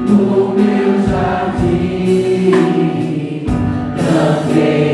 No meu jardim, cantei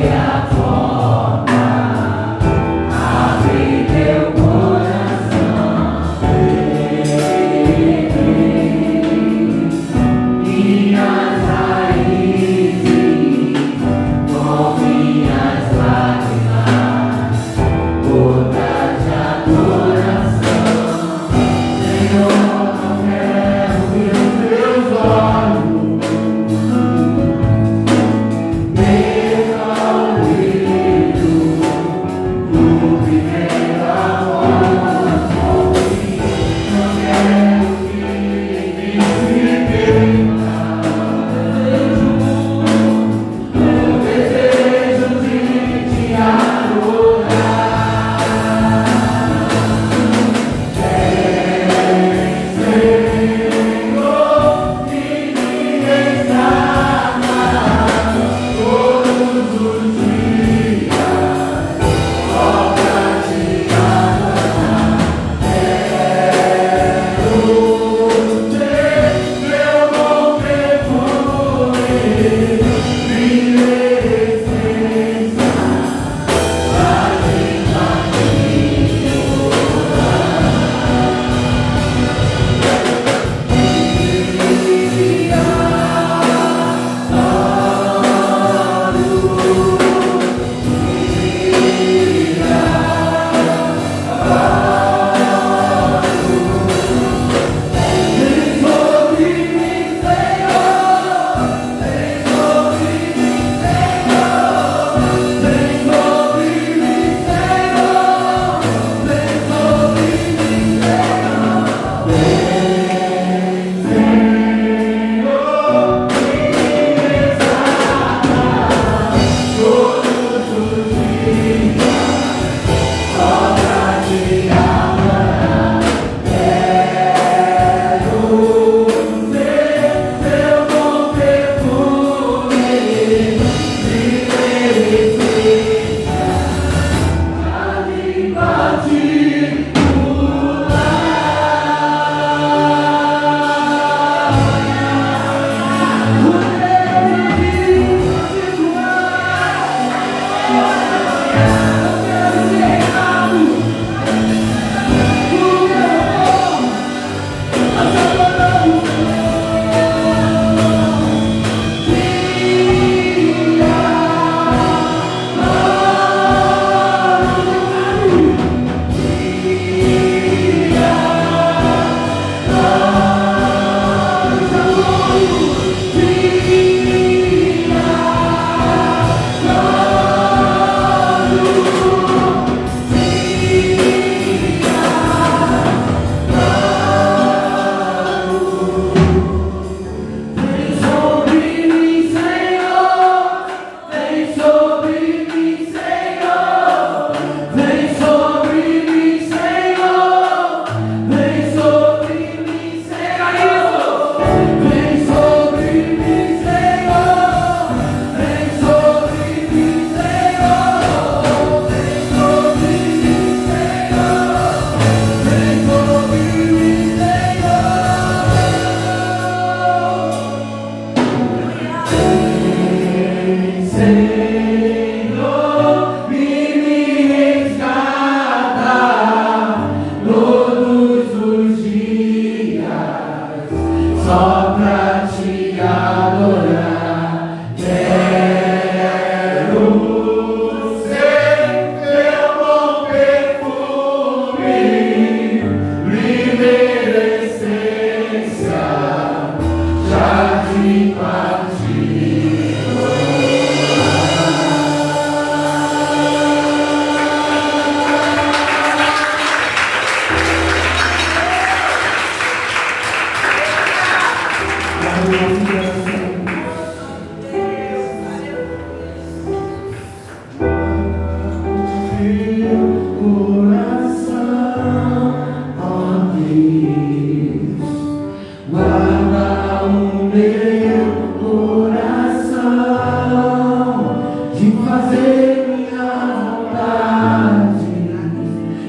fazer minha vontade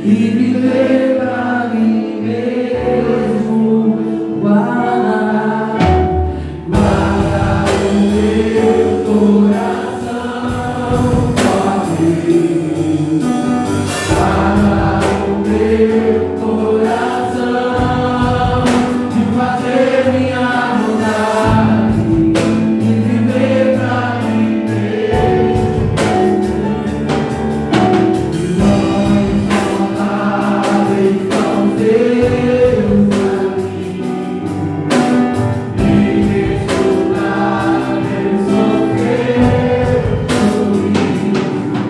e viver pra mim mesmo. Guarda o meu coração, ó Deus. Guarda o meu coração de fazer minha vontade e viver pra mim mesmo. Milhões contáveis são teus caminhos, inesgotáveis são teus sorrisos.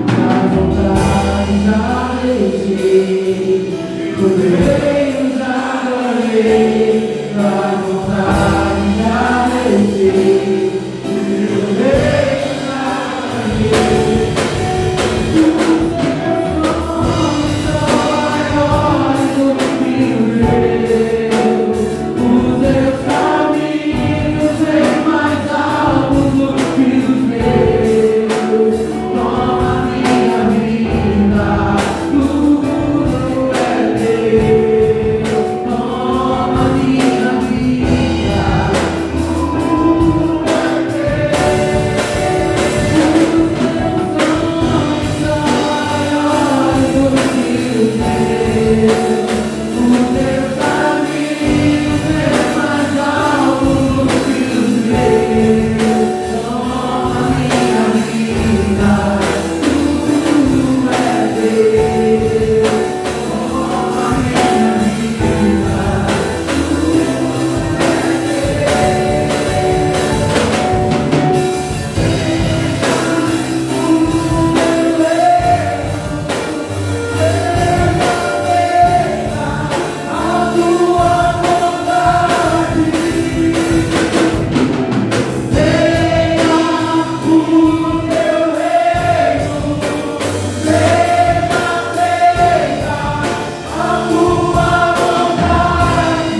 Na vontade já deixei, no meio já ganhei. Na vontade já deixei, no meio já ganhei. Os teus caminhos bem mais altos do que os meus. Toma minha vida, tudo é teu. Toma minha vida, tudo é teu. Os teus sonhos são maiores do que os meus. Os teus caminhos bem mais altos do que os meus. Toma minha vida, tudo é teu. Toma minha vida, a tua vontade. Venha o teu reino, seja feita a tua vontade.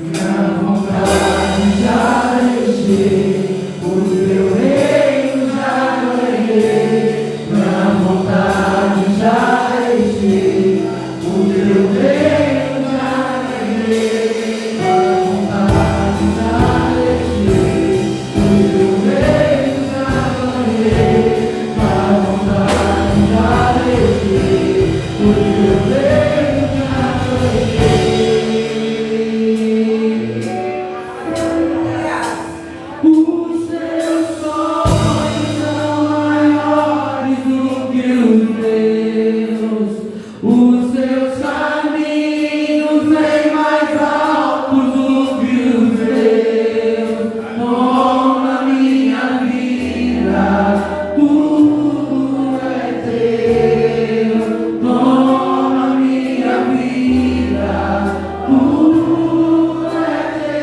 Minha vontade já deixei, o teu reino já ganhei. Minha vontade já deixei, o teu reino já ganhei. Minha vontade já deixei, o teu reino já ganhei. Minha vontade já deixei, o teu reino já ganhei. Os teus sonhos são maiores do que os meus. Os teus caminhos bem mais altos do que os meus. Toma minha vida, tudo é teu. Toma minha vida, tudo é teu.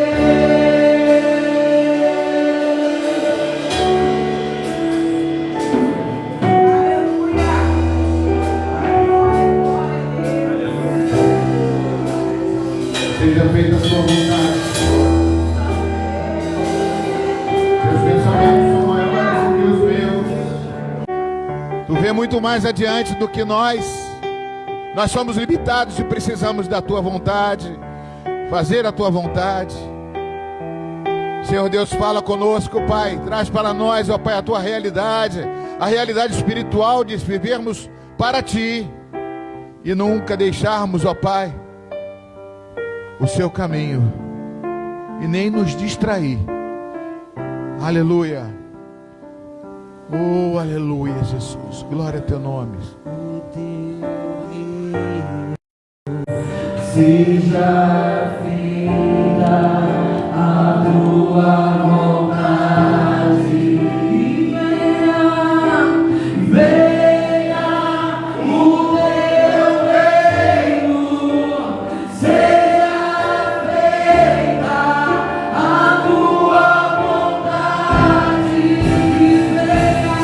Seja feita a sua vontade. Teus pensamentos são maiores do que os meus. Tu vê muito mais adiante do que nós. Nós somos limitados e precisamos da tua vontade, fazer a tua vontade. Senhor Deus, fala conosco, Pai. Traz para nós, ó Pai, a tua realidade, a realidade espiritual de vivermos para ti e nunca deixarmos, ó Pai, o seu caminho e nem nos distrair. Aleluia. Oh, aleluia, Jesus. Glória a teu nome. Seja feita a tua vontade e venha o teu reino. Seja feita a tua vontade e venha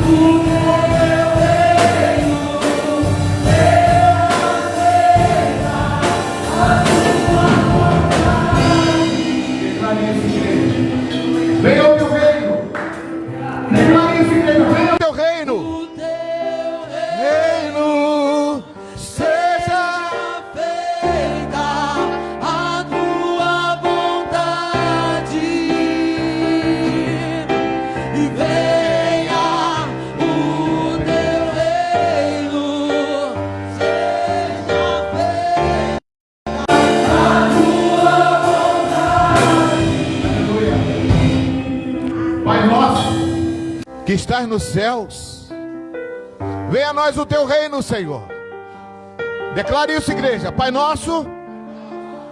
o teu reino. Seja feita a tua vontade. que estás nos céus. Venha a nós o teu reino, Senhor. Declare isso, igreja. Pai nosso,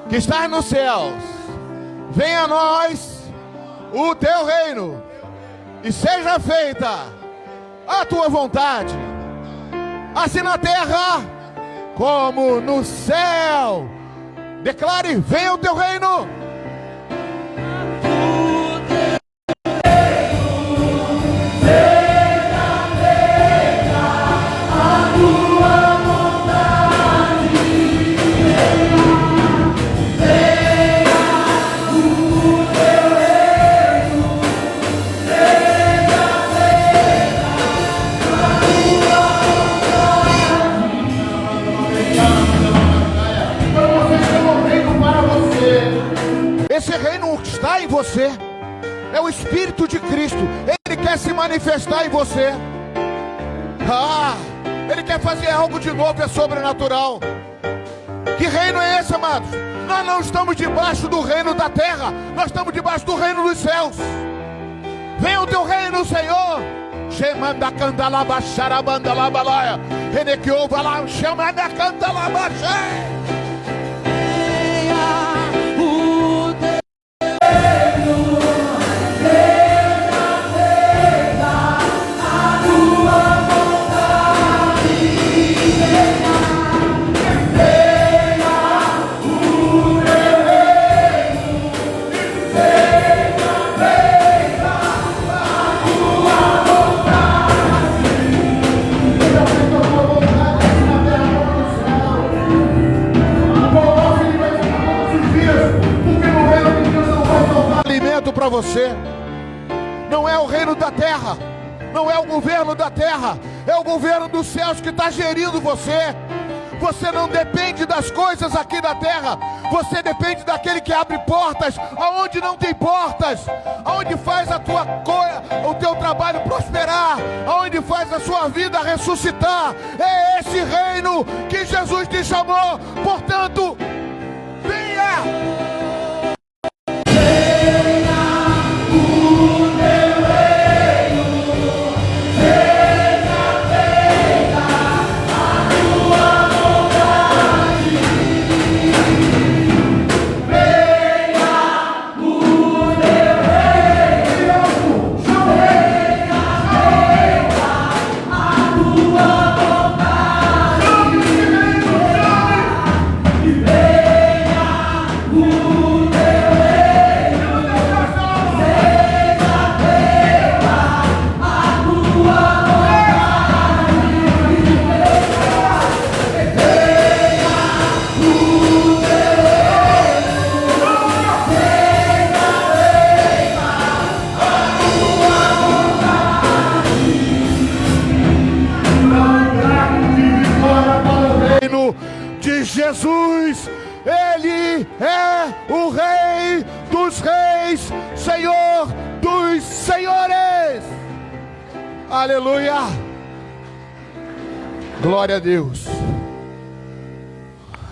que estás nos céus, venha a nós o teu reino, e seja feita a tua vontade, assim na terra como no céu. Declare: venha o teu reino. Esse reino que está em você é o Espírito de Cristo. Ele quer se manifestar em você. Ele quer fazer algo de novo, é sobrenatural. Que reino é esse, amados? Nós não estamos debaixo do reino da terra, nós estamos debaixo do reino dos céus. Venha o teu reino, Senhor. Chama canta lá baixar banda lá balaia. Renequiova lá, chama da canta lá baixar. Para você, não é o reino da terra, não é o governo da terra, é o governo dos céus que está gerindo você. Você não depende das coisas aqui da terra, você depende daquele que abre portas aonde não tem portas, aonde faz o teu trabalho prosperar, aonde faz a sua vida ressuscitar. É esse reino que Jesus te chamou. Portanto, venha. Jesus, Ele é o Rei dos Reis, Senhor dos Senhores. Aleluia. Glória a Deus.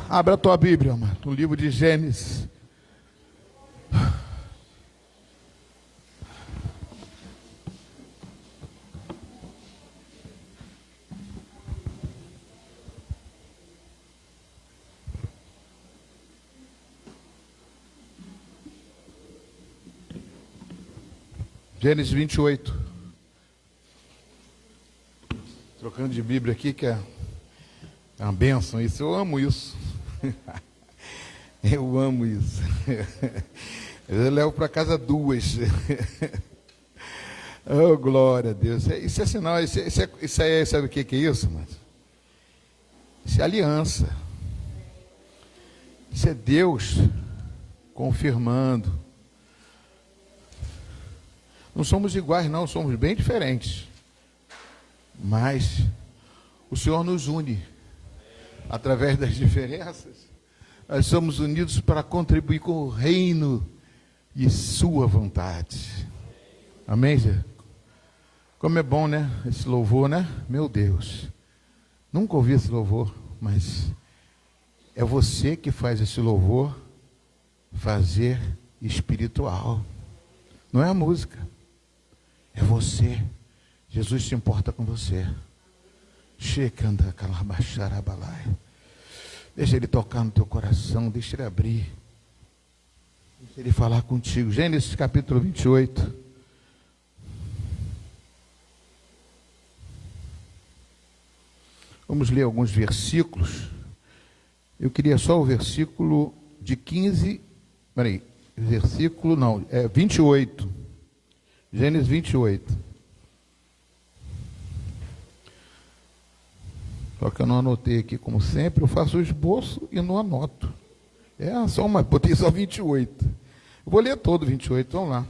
Abra a tua Bíblia, mano, no livro de Gênesis. Gênesis 28. Trocando de Bíblia aqui, que é uma bênção isso. Eu amo isso. Eu amo isso. Eu levo para casa duas. Oh, glória a Deus. Isso é sinal, isso é, sabe o que é isso, mano? Isso é aliança. Isso é Deus confirmando. Não somos iguais, não, somos bem diferentes. Mas o Senhor nos une. Através das diferenças, nós somos unidos para contribuir com o reino e sua vontade. Amém, Zé? Como é bom, né? Esse louvor, né? Meu Deus. Nunca ouvi esse louvor, mas é você que faz esse louvor fazer espiritual. Não é a música. É você Jesus se importa com você. Shekanda kalabasharabalai. Deixa ele tocar no teu coração, deixa ele abrir. Deixa ele falar contigo. Gênesis capítulo 28. Vamos ler alguns versículos. Eu queria só o versículo de 15. Peraí, versículo não, 28. Gênesis 28. Só que eu não anotei aqui, como sempre, eu faço o esboço e não anoto. Botei só 28. Eu vou ler todo 28, vamos lá.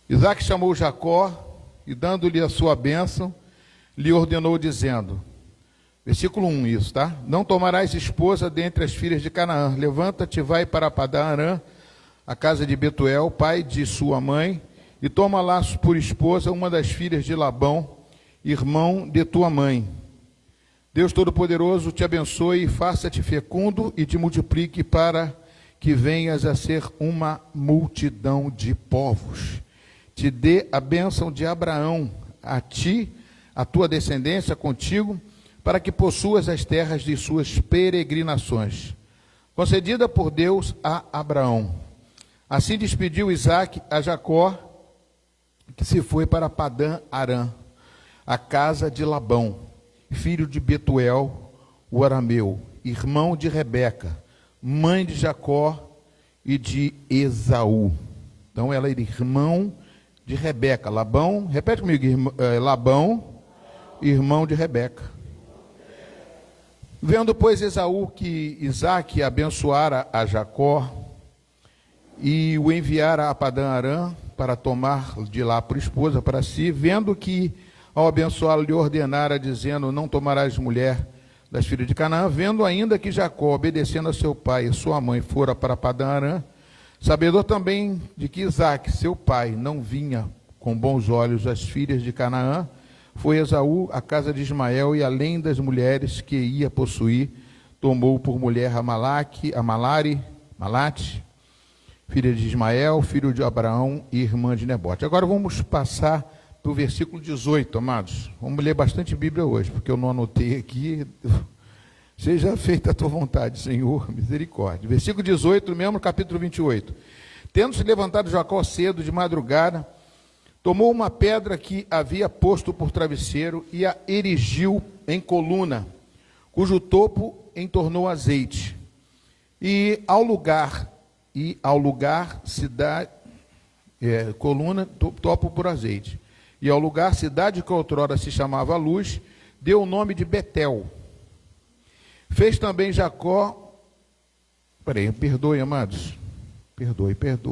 Isaac chamou Jacó e, dando-lhe a sua bênção, lhe ordenou, dizendo, versículo 1, isso, tá? Não tomarás esposa dentre as filhas de Canaã. Levanta-te, vai para Padã-Arã, a casa de Betuel, pai de sua mãe, e toma lá por esposa uma das filhas de Labão, irmão de tua mãe. Deus Todo-Poderoso te abençoe e faça-te fecundo e te multiplique para que venhas a ser uma multidão de povos. Te dê a bênção de Abraão, a ti, a tua descendência contigo, para que possuas as terras de suas peregrinações, concedida por Deus a Abraão. Assim despediu Isaque a Jacó, que se foi para Padã-Arã, a casa de Labão, filho de Betuel, o arameu, irmão de Rebeca, mãe de Jacó e de Esaú. Então ela era irmão de Rebeca. Labão, repete comigo, Labão, irmão de Rebeca. Vendo, pois, Esaú que Isaque abençoara a Jacó e o enviara a Padã-Arã para tomar de lá por esposa para si, vendo que ao abençoá-lo lhe ordenara, dizendo, não tomarás mulher das filhas de Canaã, vendo ainda que Jacó, obedecendo a seu pai e sua mãe, fora para Padã-Arã, sabedor também de que Isaque, seu pai, não vinha com bons olhos as filhas de Canaã, foi Esaú à casa de Ismael, e além das mulheres que ia possuir, tomou por mulher Malate, filha de Ismael, filho de Abraão e irmã de Nebote. Agora vamos passar para o versículo 18, amados. Vamos ler bastante Bíblia hoje, porque eu não anotei aqui. Seja feita a tua vontade, Senhor, misericórdia. Versículo 18, mesmo capítulo 28. Tendo se levantado Jacó cedo de madrugada, tomou uma pedra que havia posto por travesseiro e a erigiu em coluna, cujo topo entornou azeite. E ao lugar cidade, coluna, topo por azeite. E ao lugar, cidade que outrora se chamava Luz, deu o nome de Betel. Fez também Jacó, perdoe, amados, perdoe.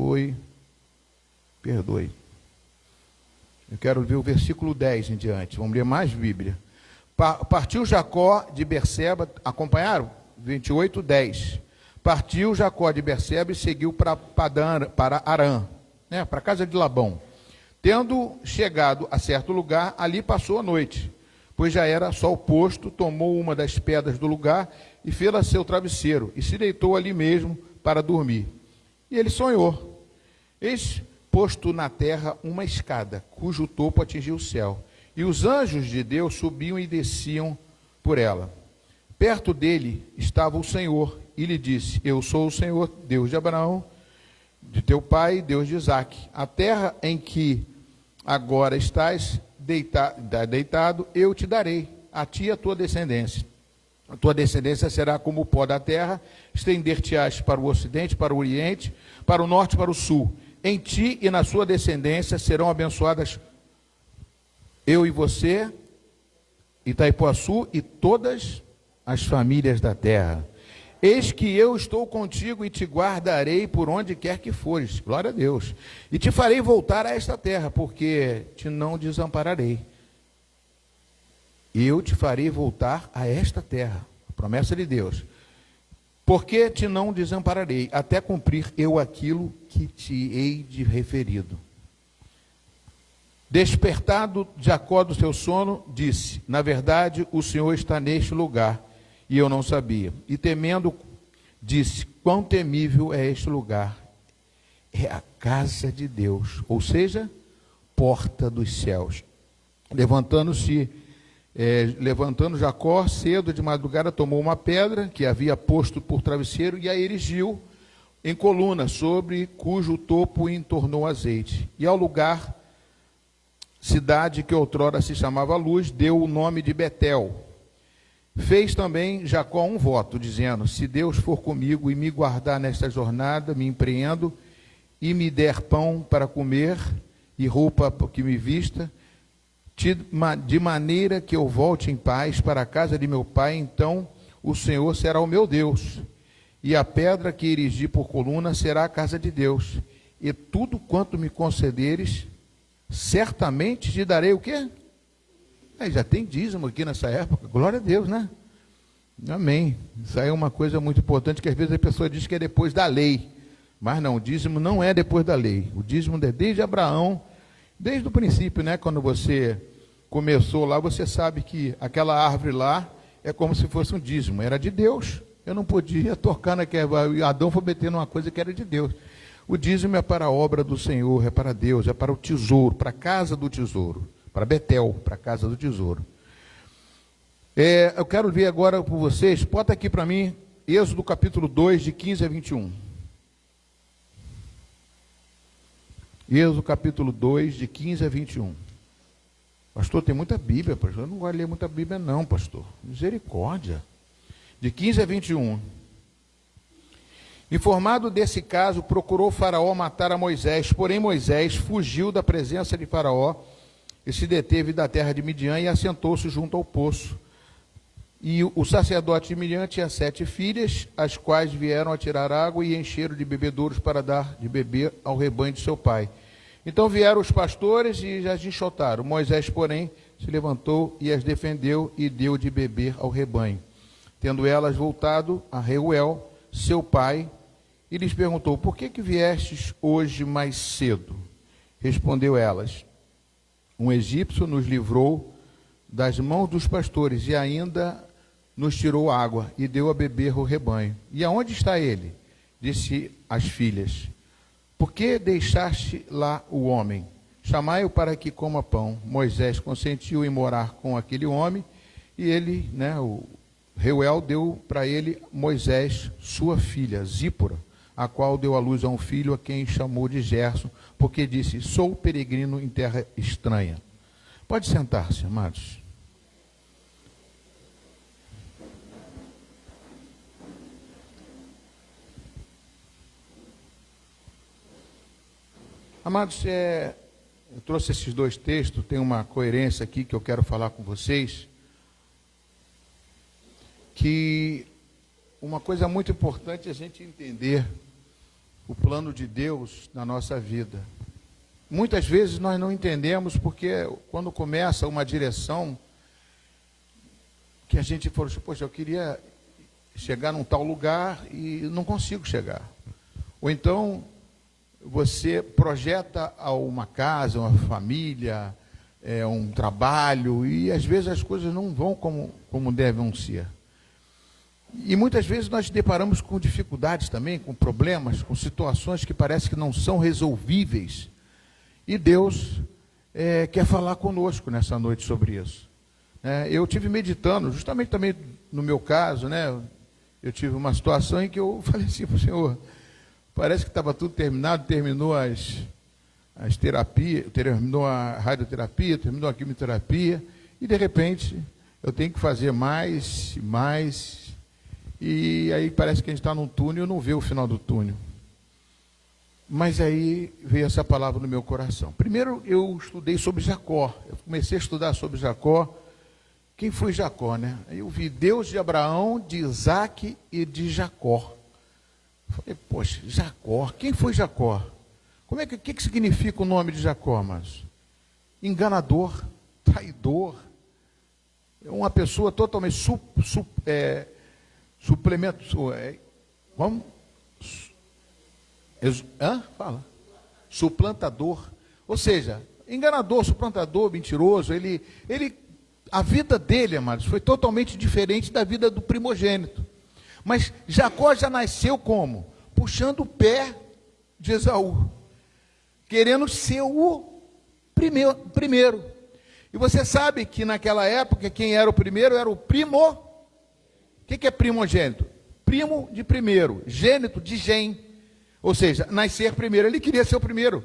Eu quero ver o versículo 10 em diante, vamos ler mais Bíblia. Partiu Jacó de Berseba, acompanharam? 28, 10. Partiu Jacó de Berseba e seguiu para Arã, para a casa de Labão. Tendo chegado a certo lugar, ali passou a noite, pois já era sol posto, tomou uma das pedras do lugar e fê-la seu travesseiro, e se deitou ali mesmo para dormir. E ele sonhou. Eis posto na terra uma escada, cujo topo atingia o céu, e os anjos de Deus subiam e desciam por ela. Perto dele estava o Senhor, e lhe disse, eu sou o Senhor, Deus de Abraão, de teu pai, Deus de Isaque. A terra em que agora estás deitado, eu te darei, a ti e a tua descendência. A tua descendência será como o pó da terra, estender-te-ás para o ocidente, para o oriente, para o norte e para o sul. Em ti e na sua descendência serão abençoadas eu e você, Itaipuaçu e todas as famílias da terra. Eis que eu estou contigo e te guardarei por onde quer que fores, glória a Deus, e te farei voltar a esta terra, porque te não desampararei. Eu te farei voltar a esta terra, a promessa de Deus, porque te não desampararei, até cumprir eu aquilo que te hei de referido. Despertado Jacó do seu sono, disse, na verdade o Senhor está neste lugar, e eu não sabia. E temendo, disse, quão temível é este lugar. É a casa de Deus, ou seja, porta dos céus. Levantando Jacó cedo de madrugada, tomou uma pedra que havia posto por travesseiro e a erigiu em coluna, sobre cujo topo entornou azeite. E ao lugar, cidade que outrora se chamava Luz, deu o nome de Betel. Fez também Jacó um voto, dizendo: se Deus for comigo e me guardar nesta jornada, me empreendo, e me der pão para comer e roupa que me vista, de maneira que eu volte em paz para a casa de meu pai, então o Senhor será o meu Deus, e a pedra que erigi por coluna será a casa de Deus, e tudo quanto me concederes, certamente te darei o quê? Já tem dízimo aqui nessa época, glória a Deus, né? Amém. Isso aí é uma coisa muito importante, que às vezes a pessoa diz que é depois da lei, mas não, o dízimo não é depois da lei, o dízimo é desde Abraão, desde o princípio, né? Quando você começou lá, você sabe que aquela árvore lá é como se fosse um dízimo, era de Deus, eu não podia tocar naquela, Adão foi metendo uma coisa que era de Deus. O dízimo é para a obra do Senhor, é para Deus, é para o tesouro, para a casa do tesouro, para Betel, para a casa do tesouro. Eu quero ver agora por vocês, bota aqui para mim, Êxodo capítulo 2, de 15 a 21. Êxodo capítulo 2, de 15 a 21. Pastor, tem muita Bíblia, pastor. Eu não gosto de ler muita Bíblia não, pastor. Misericórdia. De 15 a 21. Informado desse caso, procurou Faraó matar a Moisés, porém Moisés fugiu da presença de Faraó e se deteve da terra de Midian e assentou-se junto ao poço. E o sacerdote de Midian tinha 7 filhas, as quais vieram a tirar água e encheram de bebedouros para dar de beber ao rebanho de seu pai. Então vieram os pastores e as enxotaram. Moisés, porém, se levantou e as defendeu e deu de beber ao rebanho. Tendo elas voltado a Reuel, seu pai, e lhes perguntou: por que viestes hoje mais cedo? Respondeu elas: um egípcio nos livrou das mãos dos pastores e ainda nos tirou água e deu a beber ao rebanho. E aonde está ele? Disse as filhas: por que deixaste lá o homem? Chamai-o para que coma pão. Moisés consentiu em morar com aquele homem, e ele, o Reuel, deu para ele Moisés, sua filha, Zípora, a qual deu à luz a um filho, a quem chamou de Gerson, porque disse: sou peregrino em terra estranha. Pode sentar-se, amados. Amados, eu trouxe esses 2 textos, tem uma coerência aqui que eu quero falar com vocês, que uma coisa muito importante é a gente entender o plano de Deus na nossa vida. Muitas vezes nós não entendemos, porque quando começa uma direção, que a gente fala: poxa, eu queria chegar num tal lugar e não consigo chegar. Ou então você projeta uma casa, uma família, um trabalho, e às vezes as coisas não vão como devem ser. E muitas vezes nós deparamos com dificuldades também, com problemas, com situações que parece que não são resolvíveis. E Deus quer falar conosco nessa noite sobre isso. Eu tive meditando, justamente também no meu caso, eu tive uma situação em que eu falei assim para o Senhor: parece que estava tudo terminado, terminou as terapias, terminou a radioterapia, terminou a quimioterapia, e de repente eu tenho que fazer mais, e aí parece que a gente está num túnel e não vê o final do túnel. Mas aí veio essa palavra no meu coração. Primeiro eu estudei sobre Jacó, eu comecei a estudar sobre Jacó. Quem foi Jacó, né? Aí eu vi Deus de Abraão, de Isaac e de Jacó. Falei: poxa, Jacó, quem foi Jacó? O que significa o nome de Jacó, mas? Enganador, traidor, uma pessoa totalmente suplantador, ou seja, enganador, suplantador, mentiroso. A vida dele, amados, foi totalmente diferente da vida do primogênito. Mas Jacó já nasceu como? Puxando o pé de Esaú, querendo ser o primeiro. E você sabe que naquela época, quem era o primeiro era o primo. O que é primogênito? Primo de primeiro, gênito de gen. Ou seja, nascer primeiro. Ele queria ser o primeiro.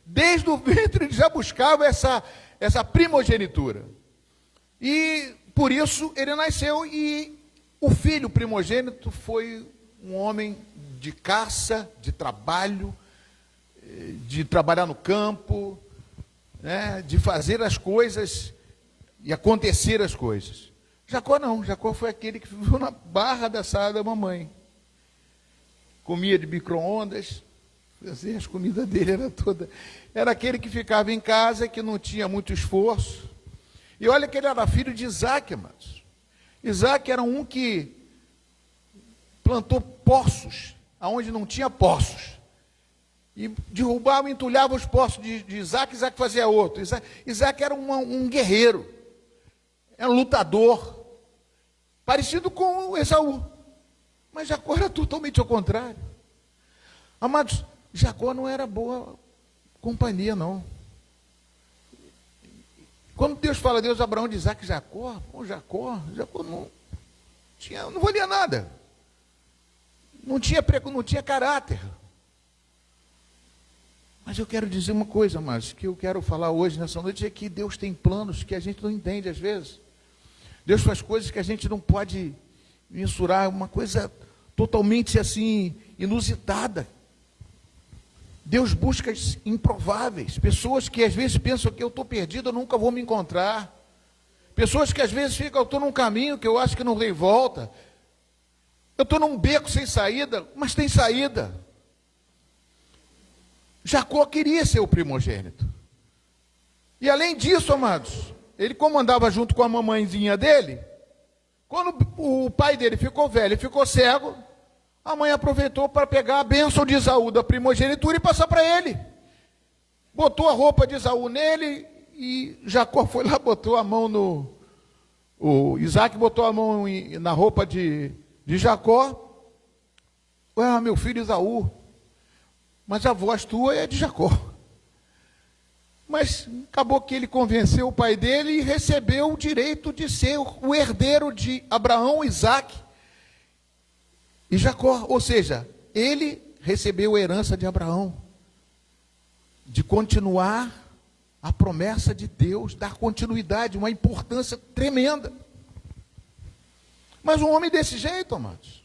Desde o ventre ele já buscava essa primogenitura. E por isso ele nasceu, e o filho primogênito foi um homem de caça, de trabalho, de trabalhar no campo, né, de fazer as coisas e acontecer as coisas. Jacó não, Jacó foi aquele que viveu na barra da saia da mamãe. Comia de micro-ondas, fazia as comidas dele, era aquele que ficava em casa, que não tinha muito esforço. E olha que ele era filho de Isaac, amados. Isaac era um que plantou poços, aonde não tinha poços. E derrubava, entulhava os poços de Isaac, Isaac fazia outro. Isaac era um guerreiro, era um lutador, parecido com Esaú. Mas Jacó era totalmente ao contrário. Amados, Jacó não era boa companhia, não. Quando Deus fala, Deus, Abraão, de Isaac, Jacó não valia nada. Não tinha caráter. Mas eu quero dizer uma coisa, mas que eu quero falar hoje, nessa noite, é que Deus tem planos que a gente não entende às vezes. Deus faz coisas que a gente não pode mensurar, uma coisa totalmente assim, inusitada. Deus busca improváveis, pessoas que às vezes pensam que eu estou perdido, eu nunca vou me encontrar. Pessoas que às vezes ficam, eu estou num caminho que eu acho que não tem volta. Eu estou num beco sem saída, mas tem saída. Jacó queria ser o primogênito. E além disso, amados, ele como andava junto com a mamãezinha dele, quando o pai dele ficou velho e ficou cego, a mãe aproveitou para pegar a bênção de Esaú da primogenitura e passar para ele. Botou a roupa de Esaú nele e Jacó foi lá, botou a mão Isaac botou a mão na roupa de Jacó. Ué, meu filho Esaú, mas a voz tua é de Jacó. Mas acabou que ele convenceu o pai dele e recebeu o direito de ser o herdeiro de Abraão, Isaac e Jacó. Ou seja, ele recebeu a herança de Abraão, de continuar a promessa de Deus, dar continuidade, uma importância tremenda. Mas um homem desse jeito, amados,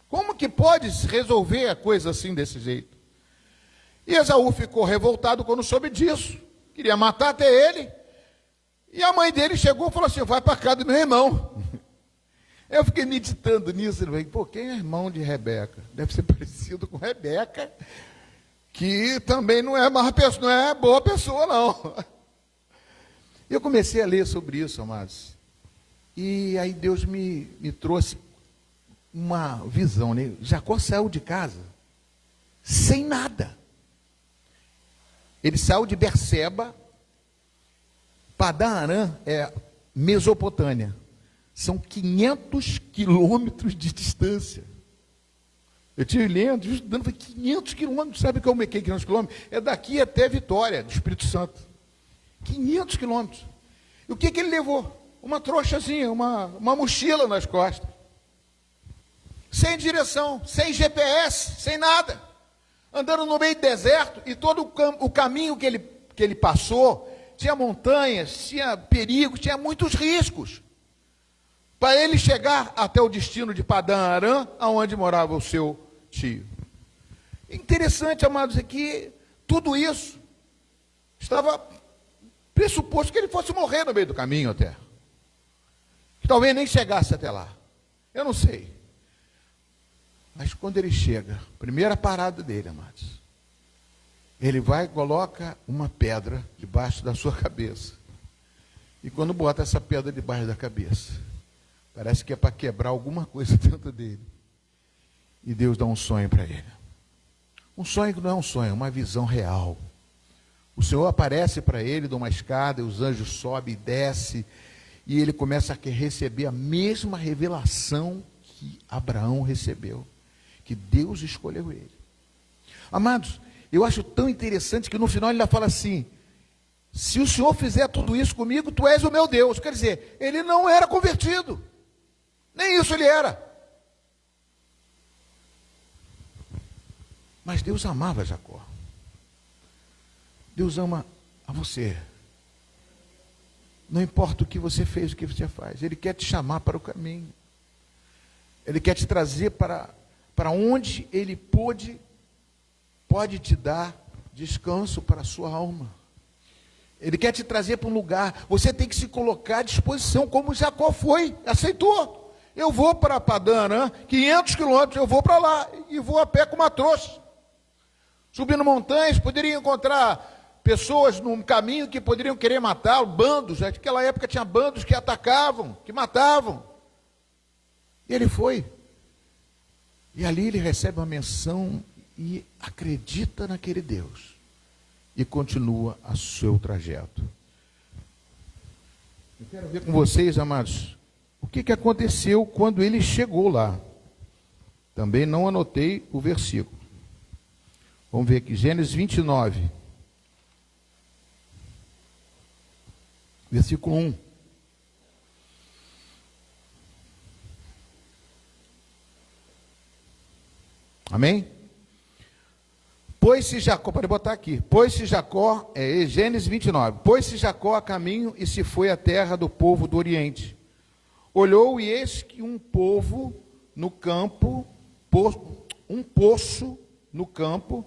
como que pode resolver a coisa assim desse jeito? E Esaú ficou revoltado quando soube disso, queria matar até ele, e a mãe dele chegou e falou assim, vai para casa do meu irmão. Eu fiquei meditando nisso, ele falou, pô, quem é irmão de Rebeca? Deve ser parecido com Rebeca, que também não é boa pessoa, não. Eu comecei a ler sobre isso, amados, e aí Deus me trouxe uma visão, né? Jacó saiu de casa sem nada. Ele saiu de Berseba, Padã Arã é Mesopotâmia. São 500 quilômetros de distância. Eu tive lendo, estudando, falei, 500 quilômetros, sabe o que é 500 quilômetros? É daqui até Vitória, do Espírito Santo. 500 quilômetros. E o que ele levou? Uma trouxazinha, uma mochila nas costas. Sem direção, sem GPS, sem nada. Andando no meio do deserto, e todo o caminho que ele passou, tinha montanhas, tinha perigo, tinha muitos riscos. Para ele chegar até o destino de Padã Arã, aonde morava o seu tio. Interessante, amados, é que tudo isso estava pressuposto que ele fosse morrer no meio do caminho até. Que talvez nem chegasse até lá. Eu não sei. Mas quando ele chega, primeira parada dele, amados, ele vai e coloca uma pedra debaixo da sua cabeça. E quando bota essa pedra debaixo da cabeça, parece que é para quebrar alguma coisa dentro dele. E Deus dá um sonho para ele. Um sonho que não é um sonho, é uma visão real. O Senhor aparece para ele de uma escada, e os anjos sobem e descem, e ele começa a receber a mesma revelação que Abraão recebeu, que Deus escolheu ele. Amados, eu acho tão interessante que no final ele fala assim, se o Senhor fizer tudo isso comigo, tu és o meu Deus. Quer dizer, ele não era convertido. Nem isso ele era. Mas Deus amava Jacó. Deus ama a você. Não importa o que você fez, o que você faz. Ele quer te chamar para o caminho. Ele quer te trazer para onde Ele pode te dar descanso para a sua alma. Ele quer te trazer para um lugar. Você tem que se colocar à disposição, como Jacó foi, aceitou. Eu vou para Padã Arã, 500 quilômetros, eu vou para lá e vou a pé com uma trouxa. Subindo montanhas, poderia encontrar pessoas num caminho que poderiam querer matá-lo, bandos. Naquela época tinha bandos que atacavam, que matavam. E ele foi. E ali ele recebe uma menção e acredita naquele Deus. E continua o seu trajeto. Eu quero ver com vocês, amados, o que aconteceu quando ele chegou lá. Também não anotei o versículo. Vamos ver aqui, Gênesis 29. Versículo 1. Amém? Pôs-se Jacó, pode botar aqui, pôs-se Jacó, Gênesis 29, pôs-se Jacó a caminho e se foi à terra do povo do Oriente. Olhou e eis que um povo no campo, um poço no campo,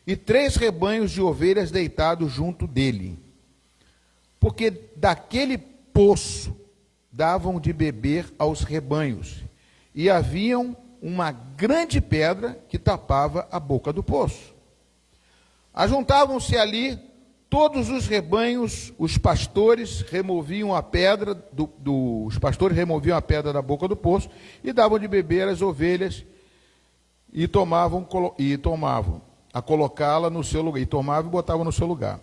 e 3 rebanhos de ovelhas deitados junto dele. Porque daquele poço davam de beber aos rebanhos, e haviam uma grande pedra que tapava a boca do poço. Ajuntavam-se ali todos os rebanhos, os pastores removiam a pedra os pastores removiam a pedra da boca do poço e davam de beber às ovelhas e tomavam a colocá-la no seu lugar, e tomavam e botavam no seu lugar.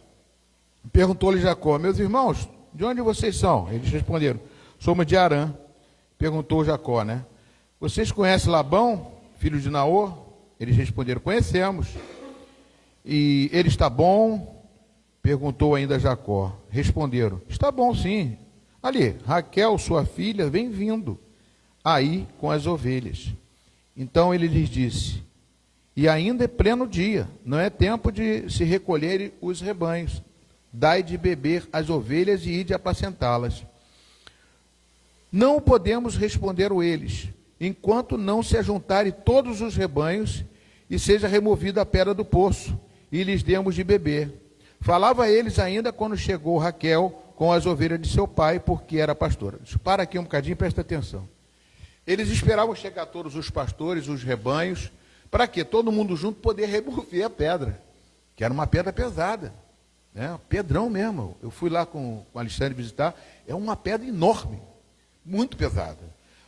Perguntou-lhe Jacó: meus irmãos, de onde vocês são? Eles responderam: somos de Harã. Perguntou Jacó, né? Vocês conhecem Labão, filho de Naor? Eles responderam: conhecemos. E ele está bom? Perguntou ainda Jacó. Responderam: está bom sim. Ali, Raquel, sua filha, vem vindo aí com as ovelhas. Então ele lhes disse: e ainda é pleno dia, não é tempo de se recolher os rebanhos. Dai de beber às ovelhas e ide apacentá-las. Não podemos, responderam eles, enquanto não se ajuntarem todos os rebanhos e seja removida a pedra do poço, e lhes demos de beber. Falava a eles ainda quando chegou Raquel com as ovelhas de seu pai, porque era pastora. Para aqui um bocadinho, presta atenção. Eles esperavam chegar todos os pastores, os rebanhos, para que todo mundo junto poder remover a pedra, que era uma pedra pesada, né? Pedrão mesmo. Eu fui lá com o Alexandre visitar, é uma pedra enorme, muito pesada.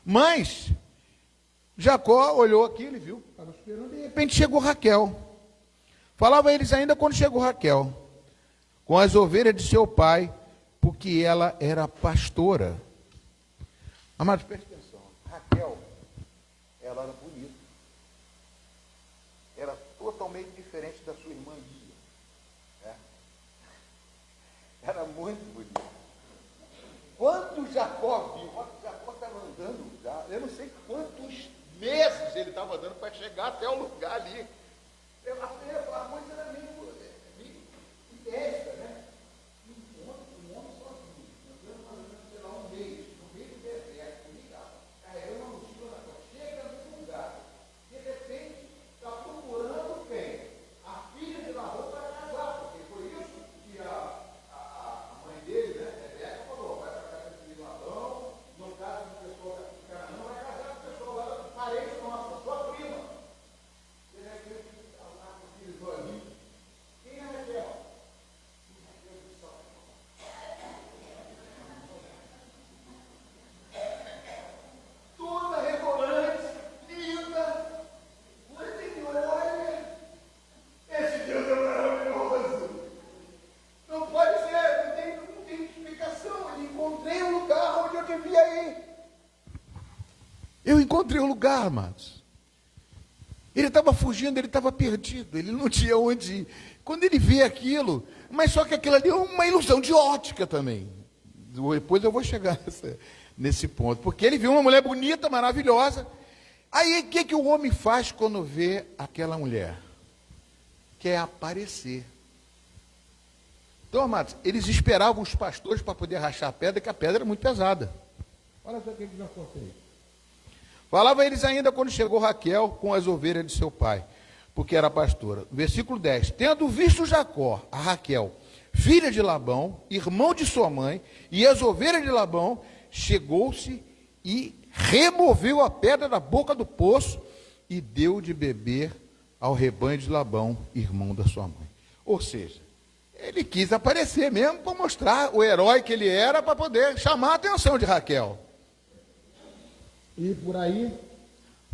Mas Jacó olhou aqui, ele viu, estava esperando, de repente chegou Raquel. Falava a eles ainda quando chegou Raquel, com as ovelhas de seu pai, porque ela era pastora. Amados, preste atenção. Raquel, ela era bonita. Era totalmente diferente da sua irmã Lia. Né? Era muito bonita. Quando Jacó viu, Jacó estava andando já, eu não sei quantos meses ele estava andando para chegar até o lugar ali. A coisa era meio idética, né? Um homem sozinho, andando mais ou menos, sei lá, no meio do deserto, carregando uma mochila na costa, chega num lugar, de repente, está procurando quem? A filha de Labão para casar, porque foi isso que a mãe dele, né, Rebeca, falou: vai para casa de Labão, no caso do pessoal da Canaã, vai casar com o pessoal lá do parente nosso, sua prima. Ele é aquele que está lá com aqueles olhinhos. Quem é Raquel? Toda rebolante, linda. Olha, esse Deus é maravilhoso. Não pode ser, não tem explicação. Eu encontrei um lugar onde eu devia ir. Eu encontrei um lugar, amados. Ele estava fugindo, ele estava perdido, ele não tinha onde ir. Quando ele vê aquilo, mas só que aquilo ali é uma ilusão de ótica também. Depois eu vou chegar nesse ponto. Porque ele viu uma mulher bonita, maravilhosa. Aí o que o homem faz quando vê aquela mulher? Quer aparecer. Então, amados, eles esperavam os pastores para poder rachar a pedra, que a pedra é muito pesada. Olha só o que já contei. Falava eles ainda quando chegou Raquel com as ovelhas de seu pai, porque era pastora. Versículo 10. Tendo visto Jacó, a Raquel, filha de Labão, irmão de sua mãe, e as ovelhas de Labão, chegou-se e removeu a pedra da boca do poço e deu de beber ao rebanho de Labão, irmão da sua mãe. Ou seja, ele quis aparecer mesmo para mostrar o herói que ele era, para poder chamar a atenção de Raquel. E por aí,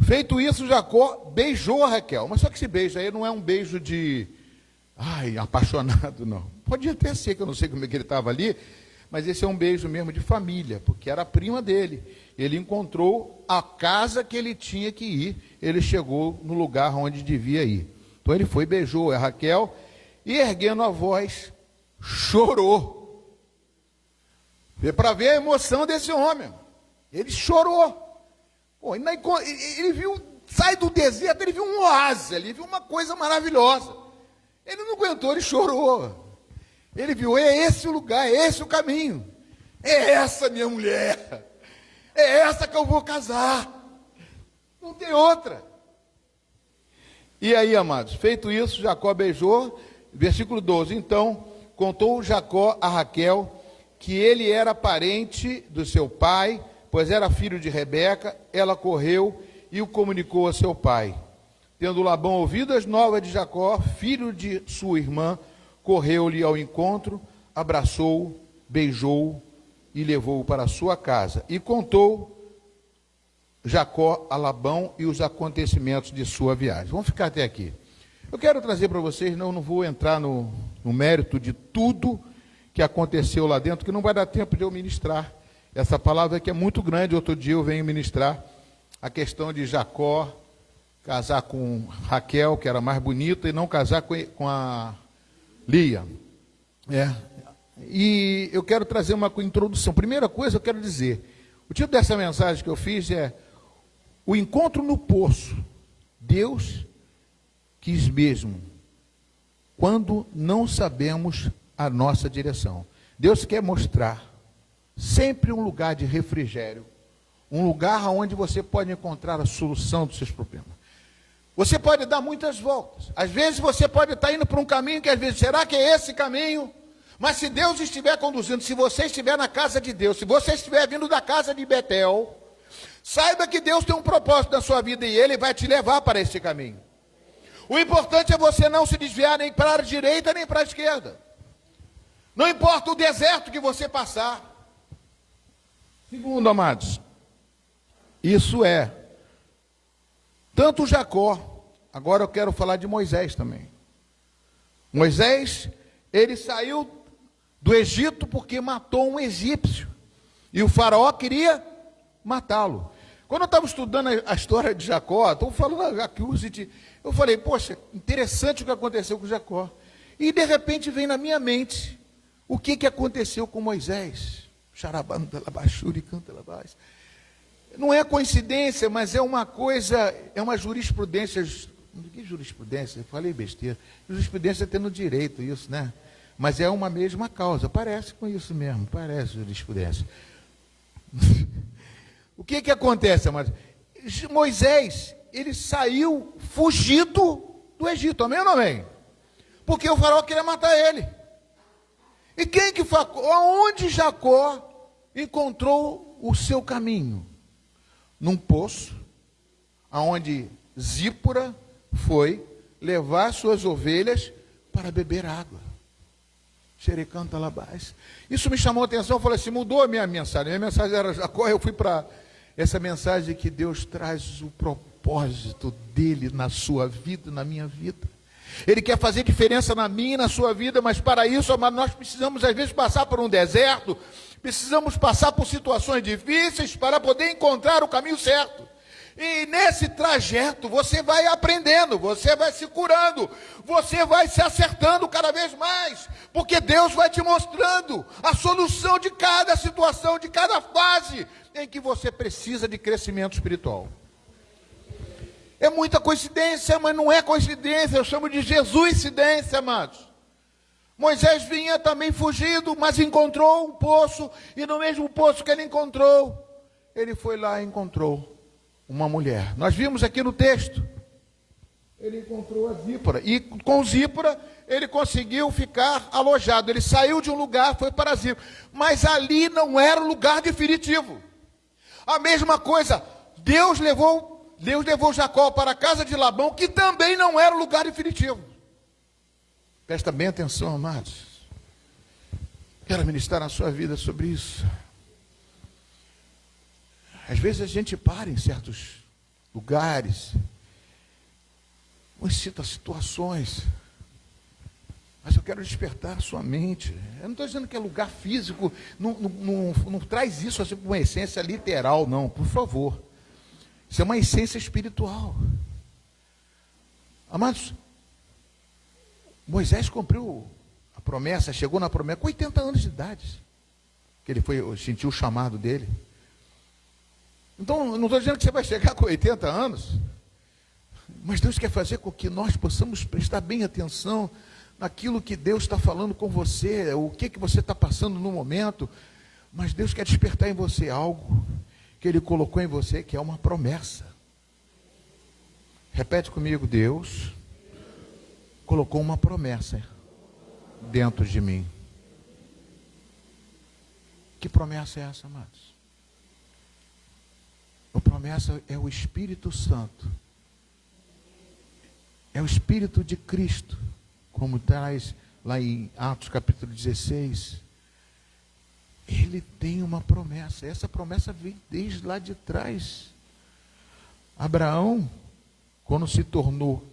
feito isso, Jacó beijou a Raquel. Mas só que esse beijo aí não é um beijo de apaixonado, não. Podia até ser, que eu não sei como é que ele estava ali, mas esse é um beijo mesmo de família, porque era a prima dele. Ele encontrou a casa que ele tinha que ir, ele chegou no lugar onde devia ir. Então ele foi, beijou a Raquel, e erguendo a voz, chorou. Vê para ver a emoção desse homem. Ele chorou. Pô, ele viu, sai do deserto, ele viu um oásis, ele viu uma coisa maravilhosa. Ele não aguentou, ele chorou. Ele viu, é esse o lugar, é esse o caminho. É essa minha mulher. É essa que eu vou casar. Não tem outra. E aí, amados, feito isso, Jacó beijou. Versículo 12. Então, contou Jacó a Raquel que ele era parente do seu pai, pois era filho de Rebeca. Ela correu e o comunicou a seu pai. Tendo Labão ouvido as novas de Jacó, filho de sua irmã, correu-lhe ao encontro, abraçou-o, beijou-o e levou-o para a sua casa. E contou Jacó a Labão e os acontecimentos de sua viagem. Vamos ficar até aqui. Eu quero trazer para vocês, não vou entrar no mérito de tudo que aconteceu lá dentro, que não vai dar tempo de eu ministrar. Essa palavra que é muito grande, outro dia eu venho ministrar a questão de Jacó casar com Raquel, que era mais bonita, e não casar com a Lia. E eu quero trazer uma introdução. Primeira coisa, eu quero dizer, o título dessa mensagem que eu fiz é o encontro no poço. Deus quis mesmo, quando não sabemos a nossa direção. Deus quer mostrar sempre um lugar de refrigério, um lugar onde você pode encontrar a solução dos seus problemas. Você pode dar muitas voltas. Às vezes você pode estar indo por um caminho que às vezes, será que é esse caminho? Mas se Deus estiver conduzindo, se você estiver na casa de Deus, se você estiver vindo da casa de Betel, saiba que Deus tem um propósito na sua vida e Ele vai te levar para esse caminho. O importante é você não se desviar nem para a direita nem para a esquerda. Não importa o deserto que você passar. Segundo, amados, isso é tanto Jacó, agora eu quero falar de Moisés também. Moisés, ele saiu do Egito porque matou um egípcio. E o faraó queria matá-lo. Quando eu estava estudando a história de Jacó, estou falando aqui, eu falei, poxa, interessante o que aconteceu com Jacó. E de repente vem na minha mente o que aconteceu com Moisés. Xarabanda, labaxuri, canta labás. Não é coincidência, mas é uma coisa, é uma jurisprudência. Que jurisprudência? Eu falei besteira. Jurisprudência é tendo direito, isso, né? Mas é uma mesma causa. Parece com isso mesmo, parece jurisprudência. O que acontece, amados? Moisés, ele saiu fugido do Egito, amém ou não amém? Porque o faraó queria matar ele. E quem que foi? Aonde Jacó encontrou o seu caminho? Num poço, aonde Zípora foi levar suas ovelhas para beber água. Xerecanta labás. Isso me chamou a atenção, eu falei assim, mudou a minha mensagem. Minha mensagem era Jacó, eu fui para essa mensagem que Deus traz o propósito dele na sua vida, na minha vida. Ele quer fazer diferença na minha e na sua vida, mas para isso nós precisamos às vezes passar por um deserto, precisamos passar por situações difíceis para poder encontrar o caminho certo. E nesse trajeto você vai aprendendo, você vai se curando, você vai se acertando cada vez mais, porque Deus vai te mostrando a solução de cada situação, de cada fase em que você precisa de crescimento espiritual. É muita coincidência, mas não é coincidência, eu chamo de Jesuscidência, amados. Moisés vinha também fugindo, mas encontrou um poço, e no mesmo poço que ele encontrou, ele foi lá e encontrou uma mulher. Nós vimos aqui no texto, ele encontrou a Zípora, e com Zípora ele conseguiu ficar alojado. Ele saiu de um lugar, foi para Zípora, mas ali não era o lugar definitivo. A mesma coisa, Deus levou Jacó para a casa de Labão, que também não era o lugar definitivo. Presta bem atenção, amados. Quero ministrar na sua vida sobre isso. Às vezes a gente para em certos lugares, ou cita situações, mas eu quero despertar a sua mente. Eu não estou dizendo que é lugar físico, não traz isso assim, uma essência literal, não, por favor. Isso é uma essência espiritual. Amados, Moisés cumpriu a promessa, chegou na promessa com 80 anos de idade, que ele sentiu o chamado dele. Então, não estou dizendo que você vai chegar com 80 anos, mas Deus quer fazer com que nós possamos prestar bem atenção naquilo que Deus está falando com você, o que você está passando no momento, mas Deus quer despertar em você algo que Ele colocou em você, que é uma promessa. Repete comigo: Deus colocou uma promessa dentro de mim. Que promessa é essa, amados? A promessa é o Espírito Santo. É o Espírito de Cristo, como traz lá em Atos capítulo 16. Ele tem uma promessa. Essa promessa vem desde lá de trás. Abraão, quando se tornou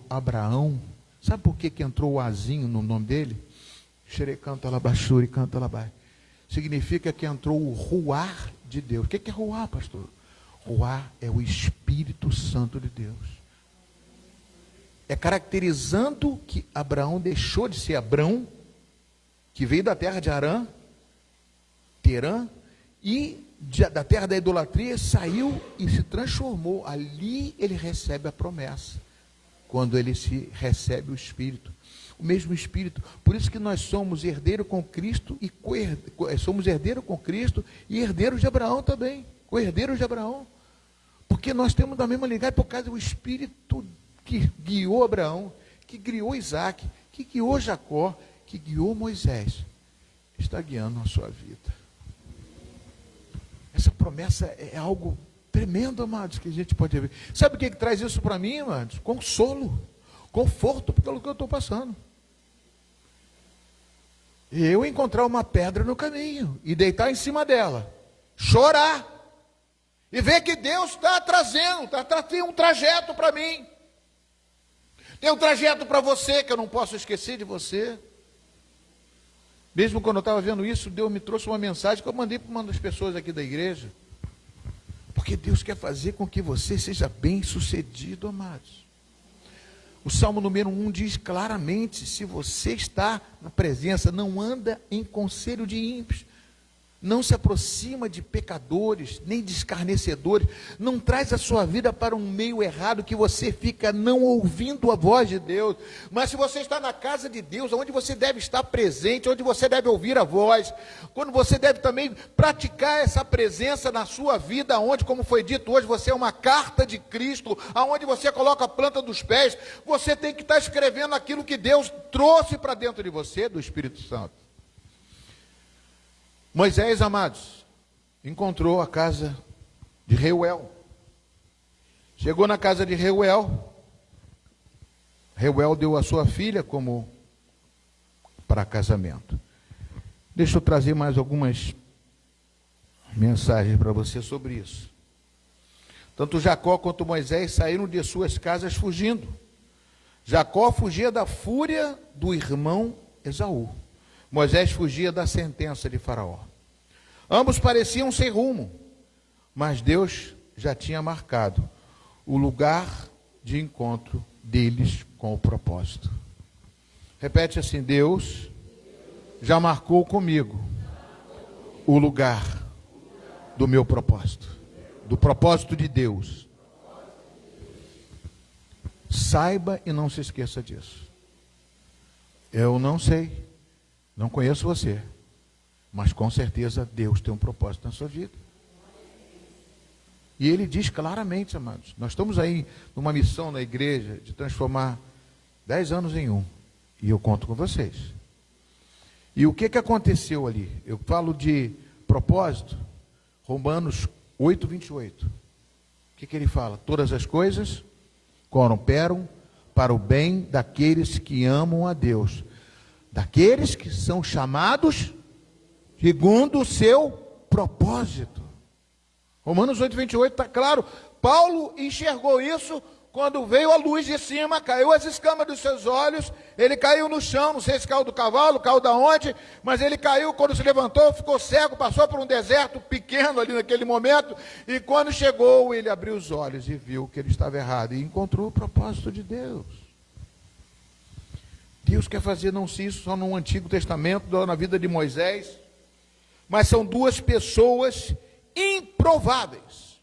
Abraão, sabe por que entrou o azinho no nome dele? Xerecanta labaxuri, canta labai. Significa que entrou o ruar de Deus. O que é ruar, pastor? Ruar é o Espírito Santo de Deus. É caracterizando que Abraão deixou de ser Abrão, que veio da terra de Arã, Terã, e da terra da idolatria saiu e se transformou. Ali ele recebe a promessa, quando ele recebe o Espírito. O mesmo Espírito. Por isso que nós somos herdeiro com Cristo e somos herdeiro com Cristo e herdeiros de Abraão também, co-herdeiros de Abraão, porque nós temos da mesma ligada por causa do Espírito que guiou Abraão, que guiou Isaac, que guiou Jacó, que guiou Moisés, está guiando a sua vida. Essa promessa é algo tremendo, amados, que a gente pode ver. Sabe o que traz isso para mim, amados? Consolo, conforto pelo que eu estou passando. Eu encontrar uma pedra no caminho e deitar em cima dela, chorar e ver que Deus está trazendo, tem um trajeto para mim, tem um trajeto para você que eu não posso esquecer de você. Mesmo quando eu estava vendo isso, Deus me trouxe uma mensagem que eu mandei para uma das pessoas aqui da igreja, porque Deus quer fazer com que você seja bem sucedido, amados. O Salmo número 1 diz claramente: se você está na presença, não anda em conselho de ímpios, não se aproxima de pecadores, nem de escarnecedores, não traz a sua vida para um meio errado que você fica não ouvindo a voz de Deus. Mas se você está na casa de Deus, onde você deve estar presente, onde você deve ouvir a voz, quando você deve também praticar essa presença na sua vida, onde, como foi dito hoje, você é uma carta de Cristo, aonde você coloca a planta dos pés, você tem que estar escrevendo aquilo que Deus trouxe para dentro de você, do Espírito Santo. Moisés, amados, encontrou a casa de Reuel. Chegou na casa de Reuel. Reuel deu a sua filha como para casamento. Deixa eu trazer mais algumas mensagens para você sobre isso. Tanto Jacó quanto Moisés saíram de suas casas fugindo. Jacó fugia da fúria do irmão Esaú. Moisés fugia da sentença de Faraó. Ambos pareciam sem rumo, mas Deus já tinha marcado o lugar de encontro deles com o propósito. Repete assim: Deus já marcou comigo o lugar do meu propósito, do propósito de Deus. Saiba e não se esqueça disso. Eu não sei, não conheço você, mas com certeza Deus tem um propósito na sua vida. E Ele diz claramente, amados, nós estamos aí numa missão na igreja de transformar 10 anos em um, e eu conto com vocês. E o que aconteceu ali? Eu falo de propósito, Romanos 8, 28. O que ele fala? Todas as coisas cooperam para o bem daqueles que amam a Deus, daqueles que são chamados segundo o seu propósito. Romanos 8, 28 está claro. Paulo enxergou isso quando veio a luz de cima, caiu as escamas dos seus olhos, ele caiu no chão, não sei se caiu do cavalo, caiu da onde, mas ele caiu, quando se levantou, ficou cego, passou por um deserto pequeno ali naquele momento, e quando chegou, ele abriu os olhos e viu que ele estava errado, e encontrou o propósito de Deus. Deus quer fazer não se isso só no Antigo Testamento, na vida de Moisés, mas são duas pessoas improváveis.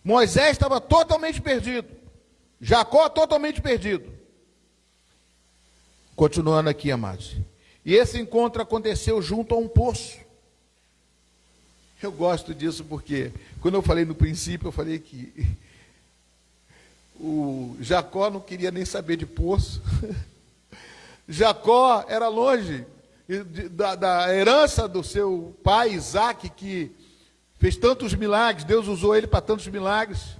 Moisés estava totalmente perdido, Jacó totalmente perdido. Continuando aqui, amados. E esse encontro aconteceu junto a um poço. Eu gosto disso porque, quando eu falei no princípio, eu falei que o Jacó não queria nem saber de poço. Jacó era longe da herança do seu pai Isaac, que fez tantos milagres. Deus usou ele para tantos milagres,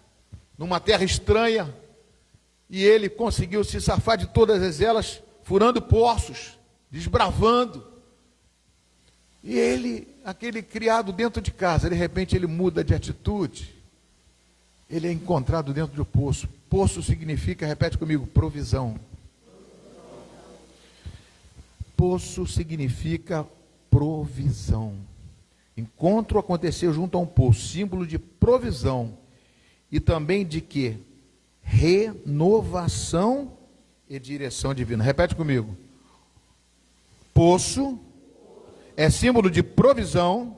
numa terra estranha, e ele conseguiu se safar de todas elas, furando poços, desbravando. E ele, aquele criado dentro de casa, de repente ele muda de atitude, ele é encontrado dentro do poço. Poço significa, repete comigo, provisão. Poço significa provisão. Encontro aconteceu junto a um poço, símbolo de provisão, e também de quê? Renovação e direção divina. Repete comigo. Poço é símbolo de provisão,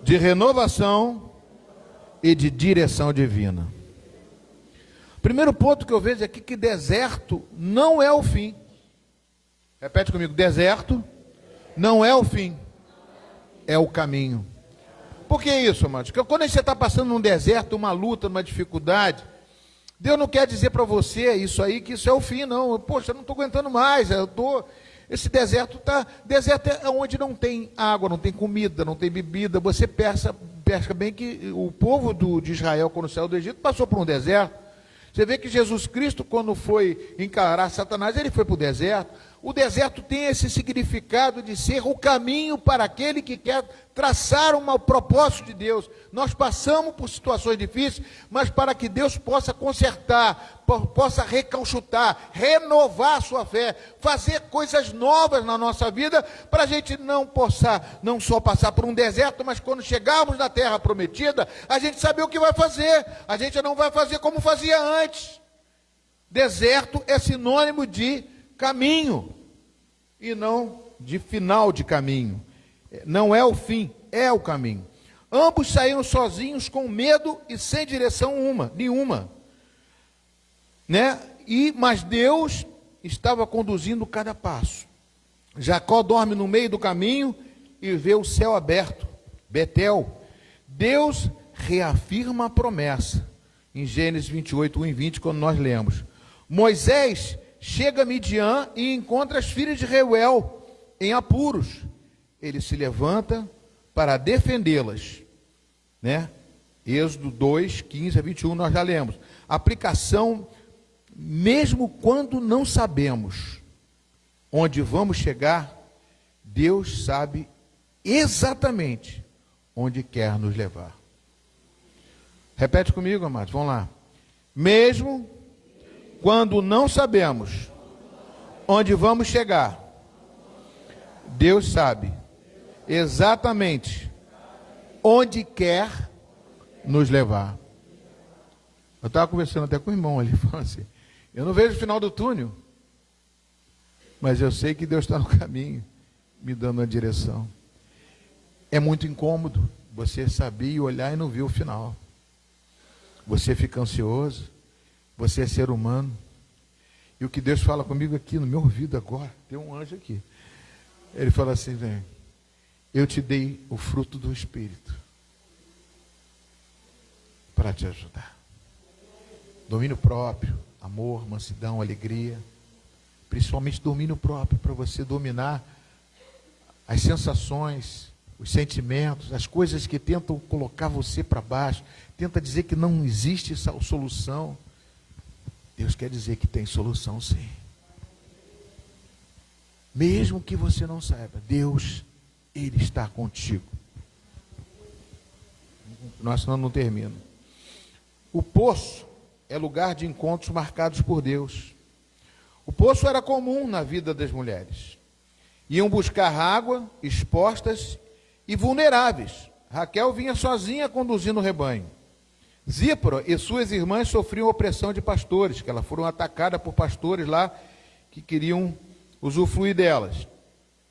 de renovação e de direção divina. Primeiro ponto que eu vejo aqui, que deserto não é o fim. Repete comigo, deserto não é o fim, é o caminho. Por que isso, amados? Porque quando você está passando num deserto, uma luta, uma dificuldade, Deus não quer dizer para você isso aí, que isso é o fim, não. Poxa, eu não estou aguentando mais, esse deserto é onde não tem água, não tem comida, não tem bebida. Você percebe bem que o povo de Israel, quando saiu do Egito, passou por um deserto. Você vê que Jesus Cristo, quando foi encarar Satanás, ele foi para o deserto. O deserto tem esse significado de ser o caminho para aquele que quer traçar um propósito de Deus. Nós passamos por situações difíceis, mas para que Deus possa consertar, possa recauchutar, renovar a sua fé, fazer coisas novas na nossa vida, para a gente não só passar por um deserto, mas quando chegarmos na terra prometida, a gente saber o que vai fazer. A gente não vai fazer como fazia antes. Deserto é sinônimo de caminho, e não de final de caminho. Não é o fim, é o caminho. Ambos saíram sozinhos, com medo e sem direção nenhuma, né? Mas Deus estava conduzindo cada passo. Jacó dorme no meio do caminho e vê o céu aberto, Betel. Deus reafirma a promessa em Gênesis 28, 1 e 20, quando nós lemos. Moisés chega a Midian e encontra as filhas de Reuel em apuros. Ele se levanta para defendê-las, né? Êxodo 2, 15 a 21, nós já lemos. Aplicação: mesmo quando não sabemos onde vamos chegar, Deus sabe exatamente onde quer nos levar. Repete comigo, amados, vamos lá. Mesmo quando não sabemos onde vamos chegar, Deus sabe exatamente onde quer nos levar. Eu estava conversando até com o irmão ali, falando assim, eu não vejo o final do túnel, mas eu sei que Deus está no caminho, me dando a direção. É muito incômodo você saber e olhar e não ver o final. Você fica ansioso, você é ser humano. E o que Deus fala comigo aqui no meu ouvido agora, tem um anjo aqui. Ele fala assim, vem, eu te dei o fruto do Espírito para te ajudar. Domínio próprio, amor, mansidão, alegria. Principalmente domínio próprio, para você dominar as sensações, os sentimentos, as coisas que tentam colocar você para baixo, tenta dizer que não existe essa solução. Deus quer dizer que tem solução, sim. Mesmo que você não saiba, Deus, Ele está contigo. Nós não termina. O poço é lugar de encontros marcados por Deus. O poço era comum na vida das mulheres. Iam buscar água, expostas e vulneráveis. Raquel vinha sozinha conduzindo o rebanho. Zípora e suas irmãs sofriam opressão de pastores, que elas foram atacadas por pastores lá que queriam usufruir delas,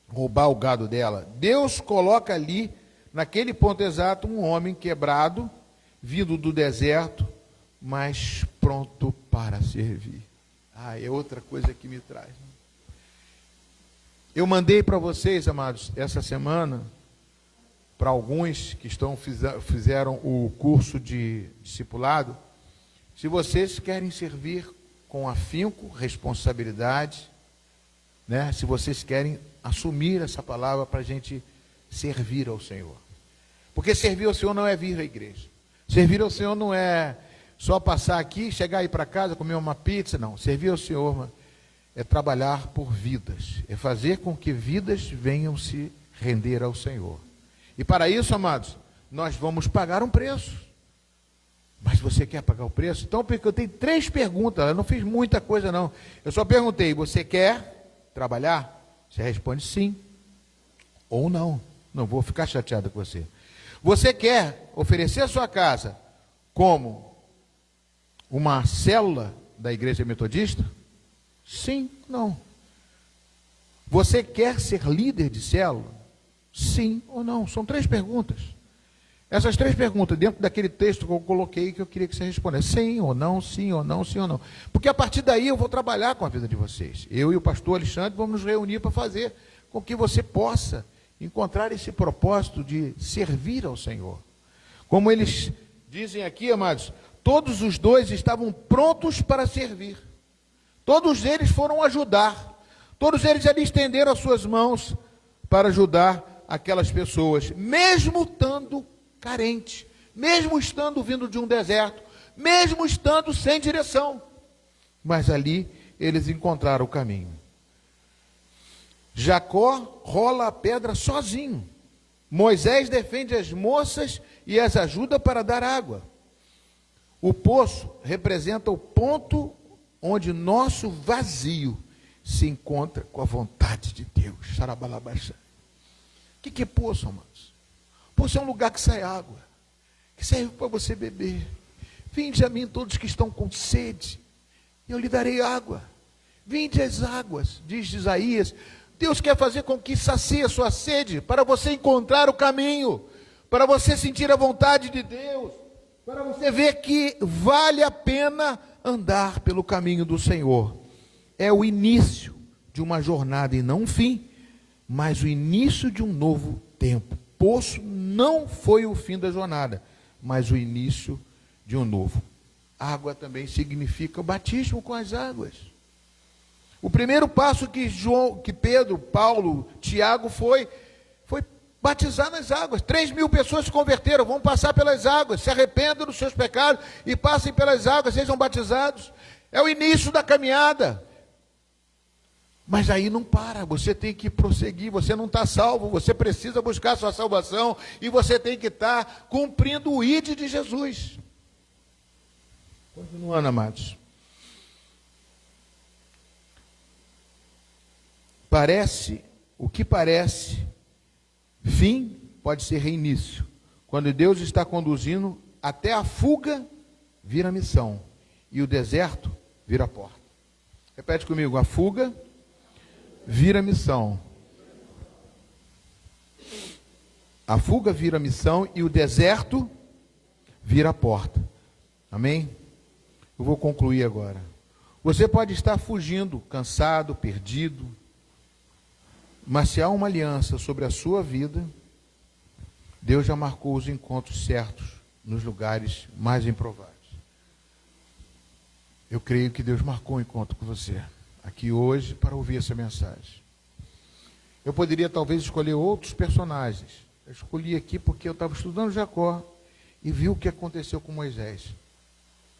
roubar o gado dela. Deus coloca ali, naquele ponto exato, um homem quebrado, vindo do deserto, mas pronto para servir. É outra coisa que me traz. Eu mandei para vocês, amados, essa semana, para alguns que fizeram o curso de discipulado, se vocês querem servir com afinco, responsabilidade, né? Se vocês querem assumir essa palavra para a gente servir ao Senhor. Porque servir ao Senhor não é vir à igreja. Servir ao Senhor não é só passar aqui, chegar aí para casa, comer uma pizza, não. Servir ao Senhor, mano, é trabalhar por vidas, é fazer com que vidas venham se render ao Senhor. E para isso, amados, nós vamos pagar um preço. Mas você quer pagar o preço? Então, porque eu tenho 3 perguntas, eu não fiz muita coisa não. Eu só perguntei, você quer trabalhar? Você responde sim ou não. Não vou ficar chateado com você. Você quer oferecer a sua casa como uma célula da igreja metodista? Sim, não. Você quer ser líder de célula? Sim ou não? São 3 perguntas. Essas 3 perguntas, dentro daquele texto que eu coloquei, que eu queria que você respondesse. Sim ou não, sim ou não, sim ou não. Porque a partir daí eu vou trabalhar com a vida de vocês. Eu e o pastor Alexandre vamos nos reunir para fazer com que você possa encontrar esse propósito de servir ao Senhor. Como eles dizem aqui, amados, todos os 2 estavam prontos para servir. Todos eles foram ajudar. Todos eles ali estenderam as suas mãos para ajudar aquelas pessoas, mesmo estando carente, mesmo estando vindo de um deserto, mesmo estando sem direção. Mas ali eles encontraram o caminho. Jacó rola a pedra sozinho. Moisés defende as moças e as ajuda para dar água. O poço representa o ponto onde nosso vazio se encontra com a vontade de Deus. Xarabalabaixa. O que é poço, amados? Poço é um lugar que sai água, que serve para você beber. Vinde a mim todos que estão com sede, e eu lhe darei água. Vinde as águas, diz Isaías. Deus quer fazer com que sacie a sua sede, para você encontrar o caminho, para você sentir a vontade de Deus, para você ver que vale a pena andar pelo caminho do Senhor. É o início de uma jornada e não um fim, mas o início de um novo tempo. Poço não foi o fim da jornada, mas o início de um novo. Água também significa o batismo com as águas. O primeiro passo que Pedro, Paulo, Tiago foi batizar nas águas. 3.000 pessoas se converteram, vão passar pelas águas, se arrependam dos seus pecados e passem pelas águas, sejam batizados. É o início da caminhada. Mas aí não para, você tem que prosseguir, você não está salvo, você precisa buscar a sua salvação e você tem que estar cumprindo o ID de Jesus. Continuando, amados. O que parece fim pode ser reinício, Quando Deus está conduzindo, até a fuga vira missão e o deserto vira porta. Repete comigo: a fuga vira missão. A fuga vira missão e o deserto vira porta. Amém? Eu vou concluir agora. Você pode estar fugindo, cansado, perdido, mas se há uma aliança sobre a sua vida, Deus já marcou os encontros certos nos lugares mais improváveis. Eu creio que Deus marcou um encontro com você aqui hoje para ouvir essa mensagem. Eu poderia talvez escolher outros personagens. Eu escolhi aqui porque eu estava estudando Jacó e vi o que aconteceu com Moisés.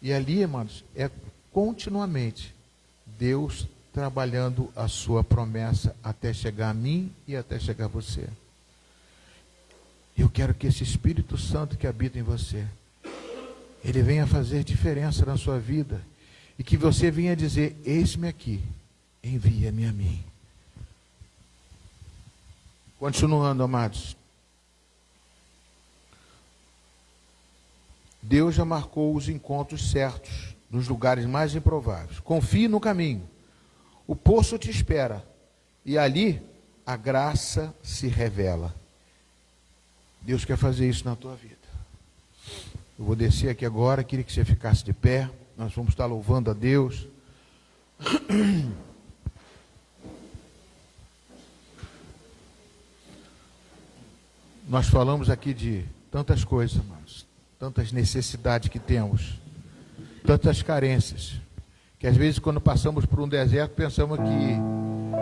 E ali, irmãos, é continuamente Deus trabalhando a sua promessa até chegar a mim e até chegar a você. Eu quero que esse Espírito Santo que habita em você, ele venha fazer diferença na sua vida e que você venha dizer: eis-me aqui, envia-me a mim. Continuando, amados. Deus já marcou os encontros certos nos lugares mais improváveis. Confie no caminho. O poço te espera e ali a graça se revela. Deus quer fazer isso na tua vida. Eu vou descer aqui agora, queria que você ficasse de pé. Nós vamos estar louvando a Deus. Nós falamos aqui de tantas coisas, irmãos, tantas necessidades que temos, tantas carências, que às vezes quando passamos por um deserto pensamos que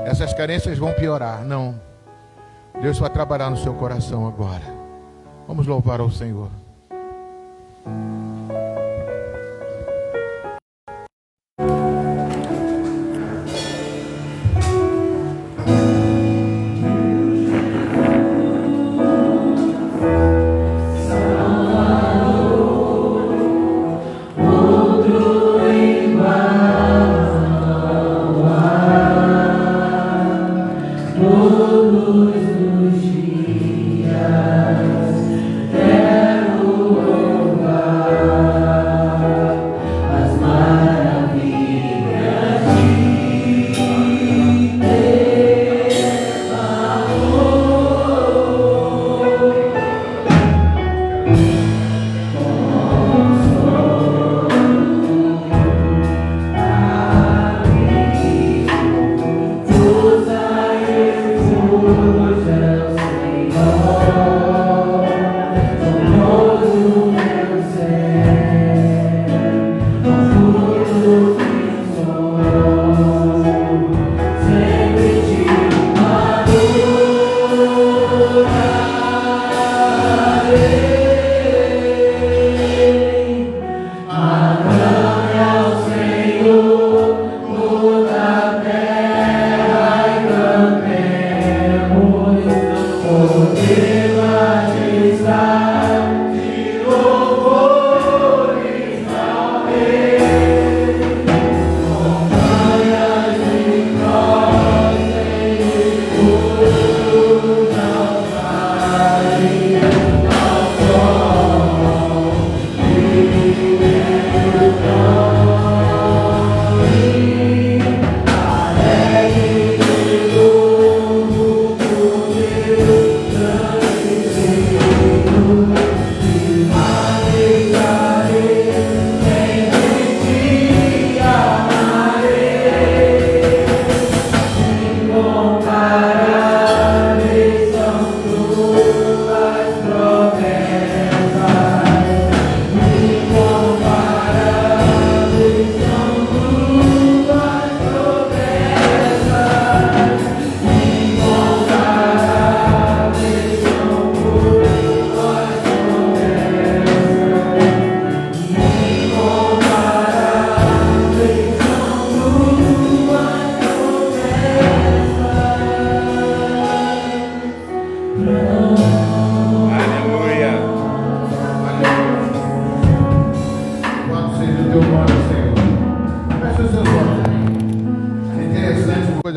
essas carências vão piorar. Não. Deus vai trabalhar no seu coração agora. Vamos louvar ao Senhor.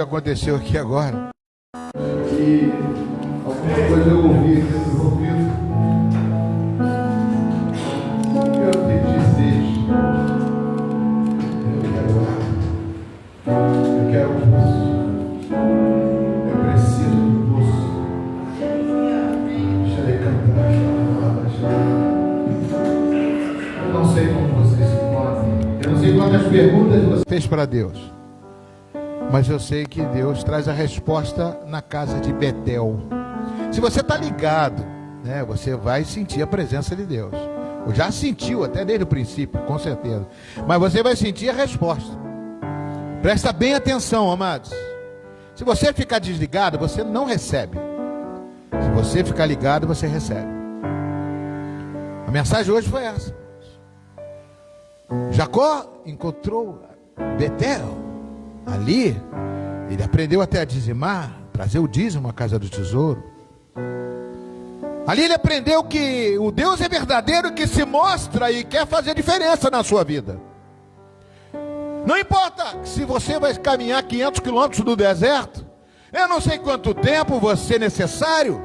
Aconteceu aqui agora e alguma coisa eu ouvi aqui no ouvido quantas perguntas você fez para Deus. Mas eu sei que Deus traz a resposta na casa de Betel. Se você está ligado, né, você vai sentir a presença de Deus. Ou já sentiu até desde o princípio, com certeza. Mas você vai sentir a resposta. Presta bem atenção, amados. Se você ficar desligado, você não recebe. Se você ficar ligado, você recebe. A mensagem hoje foi essa. Jacó encontrou Betel. Ali, ele aprendeu até a dizimar, trazer o dízimo à casa do tesouro. Ali ele aprendeu que o Deus é verdadeiro, que se mostra e quer fazer diferença na sua vida. Não importa se você vai caminhar 500 quilômetros do deserto, eu não sei quanto tempo vai ser necessário,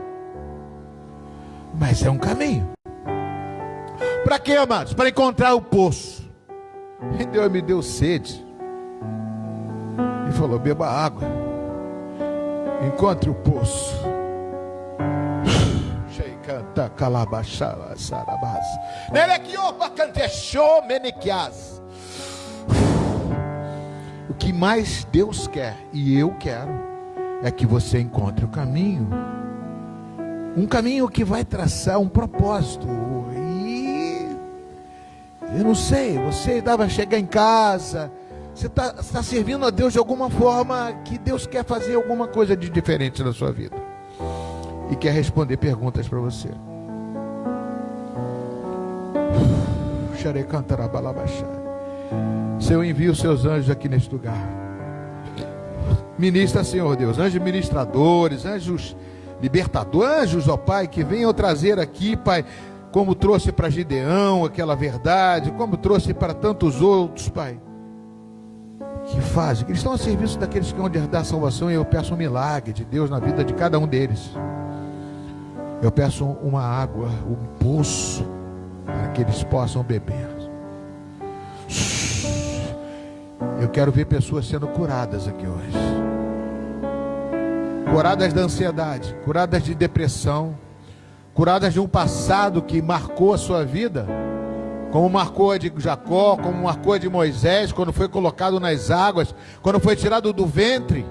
mas é um caminho. Para quê, amados? Para encontrar o poço. E Deus me deu sede e falou: beba água, encontre o poço. Canta calabachava sarabás. Nelequiopa cantechou meniquias. O que mais Deus quer e eu quero é que você encontre o caminho. Um caminho que vai traçar um propósito. E eu não sei, você vai chegar em casa, você está servindo a Deus de alguma forma, que Deus quer fazer alguma coisa de diferente na sua vida. E quer responder perguntas para você. Senhor, envia os seus anjos aqui neste lugar. Ministra, Senhor Deus, anjos ministradores, anjos libertadores, anjos, ó Pai, que venham trazer aqui, Pai, como trouxe para Gideão aquela verdade, como trouxe para tantos outros, Pai, que fazem, que eles estão a serviço daqueles que vão herdar a salvação. E eu peço um milagre de Deus na vida de cada um deles. Eu peço uma água, um poço, para que eles possam beber. Eu quero ver pessoas sendo curadas aqui hoje. Curadas da ansiedade, curadas de depressão, curadas de um passado que marcou a sua vida, como marcou a de Jacó, como marcou a de Moisés, quando foi colocado nas águas, quando foi tirado do ventre.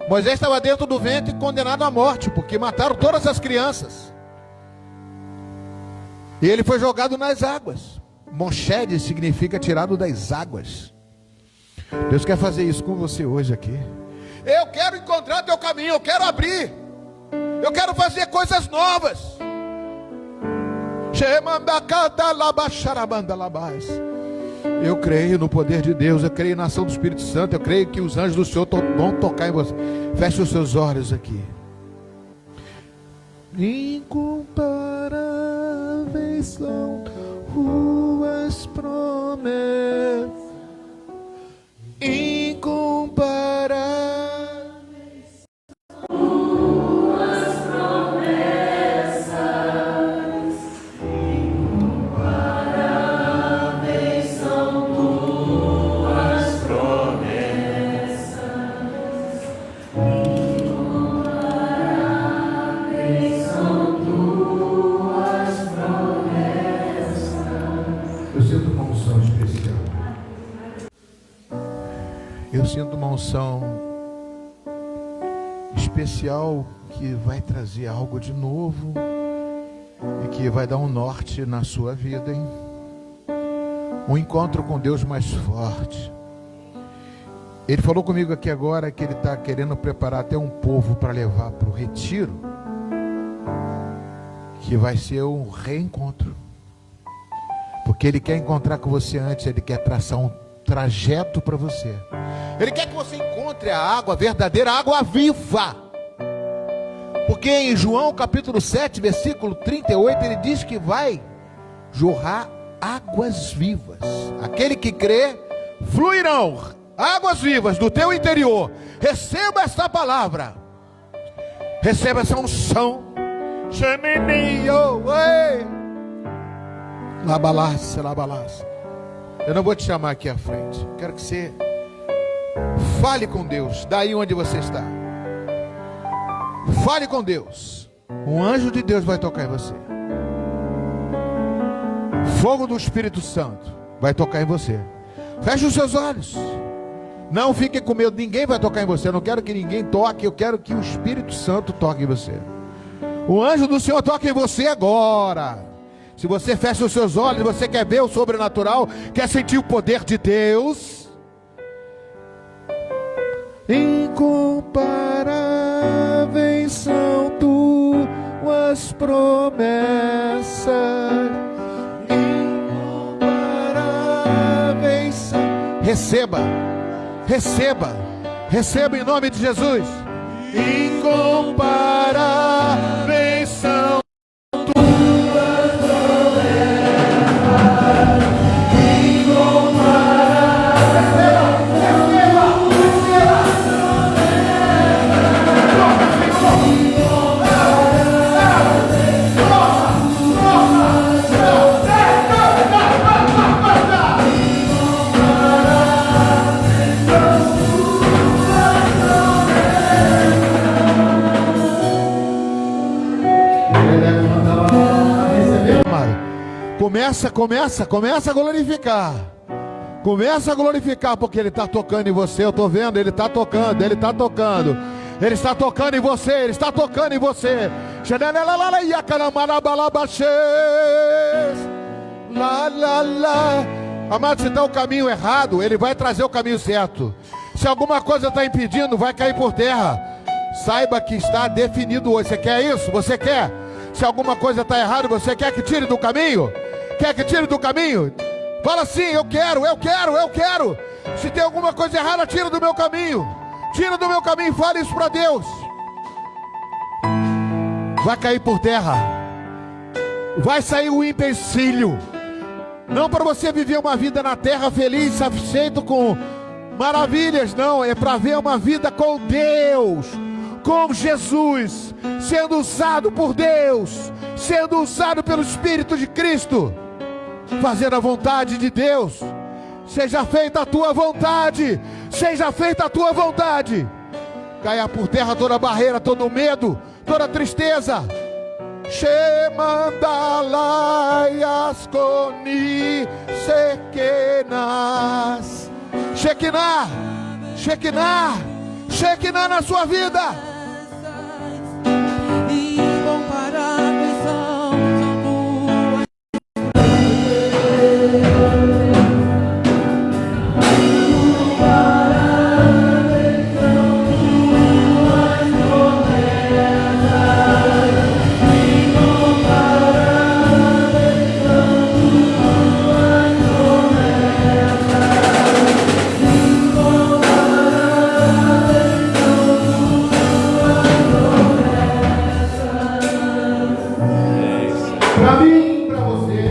Moisés estava dentro do ventre condenado à morte, porque mataram todas as crianças. E ele foi jogado nas águas. Moshed significa tirado das águas. Deus quer fazer isso com você hoje aqui. Eu quero encontrar teu caminho, eu quero abrir. Eu quero fazer coisas novas. Eu creio no poder de Deus, eu creio na ação do Espírito Santo, eu creio que os anjos do Senhor vão tocar em você. Feche os seus olhos aqui. Incomparáveis são tuas promessas, incomparáveis. Eu sinto uma unção especial que vai trazer algo de novo e que vai dar um norte na sua vida, hein? Um encontro com Deus mais forte. Ele falou comigo aqui agora que ele está querendo preparar até um povo para levar para o retiro, que vai ser um reencontro, porque ele quer encontrar com você antes, ele quer traçar um trajeto para você. Ele quer que você encontre a água verdadeira, a água viva. Porque em João capítulo 7, versículo 38, ele diz que vai jorrar águas vivas. Aquele que crê, fluirão águas vivas do teu interior. Receba esta palavra. Receba essa unção. Labalaça. Eu não vou te chamar aqui à frente. Quero que você fale com Deus, daí onde você está. Fale com Deus. Um anjo de Deus vai tocar em você. Fogo do Espírito Santo vai tocar em você. Feche os seus olhos. Não fique com medo, ninguém vai tocar em você. Eu não quero que ninguém toque, eu quero que o Espírito Santo toque em você. O anjo do Senhor toca em você agora. Se você fecha os seus olhos, você quer ver o sobrenatural, quer sentir o poder de Deus. Incomparáveis são tuas promessas. Incomparáveis são. Receba, receba, receba em nome de Jesus. Incomparáveis são tuas promessas. Começa a glorificar. Começa a glorificar, porque Ele está tocando em você. Eu estou vendo, Ele está tocando, Ele está tocando. Ele está tocando em você, Ele está tocando em você. Amado, se está o caminho errado, Ele vai trazer o caminho certo. Se alguma coisa está impedindo, vai cair por terra. Saiba que está definido hoje. Você quer isso? Você quer? Se alguma coisa está errada, você quer que tire do caminho? Quer que tire do caminho? Fala assim, eu quero. Se tem alguma coisa errada, tira do meu caminho. Tira do meu caminho, fale isso para Deus. Vai cair por terra. Vai sair o empecilho. Não para você viver uma vida na terra feliz, satisfeito com maravilhas, não. É para ver uma vida com Deus, com Jesus, sendo usado por Deus, sendo usado pelo Espírito de Cristo, fazer a vontade de Deus. Seja feita a tua vontade, seja feita a tua vontade. Caia por terra toda barreira, todo medo, toda tristeza. Shemandalaias coni sequenas. Shekinah, Shekinah, Shekinah na sua vida. Incomparáveis são tuas. Para mim, para você,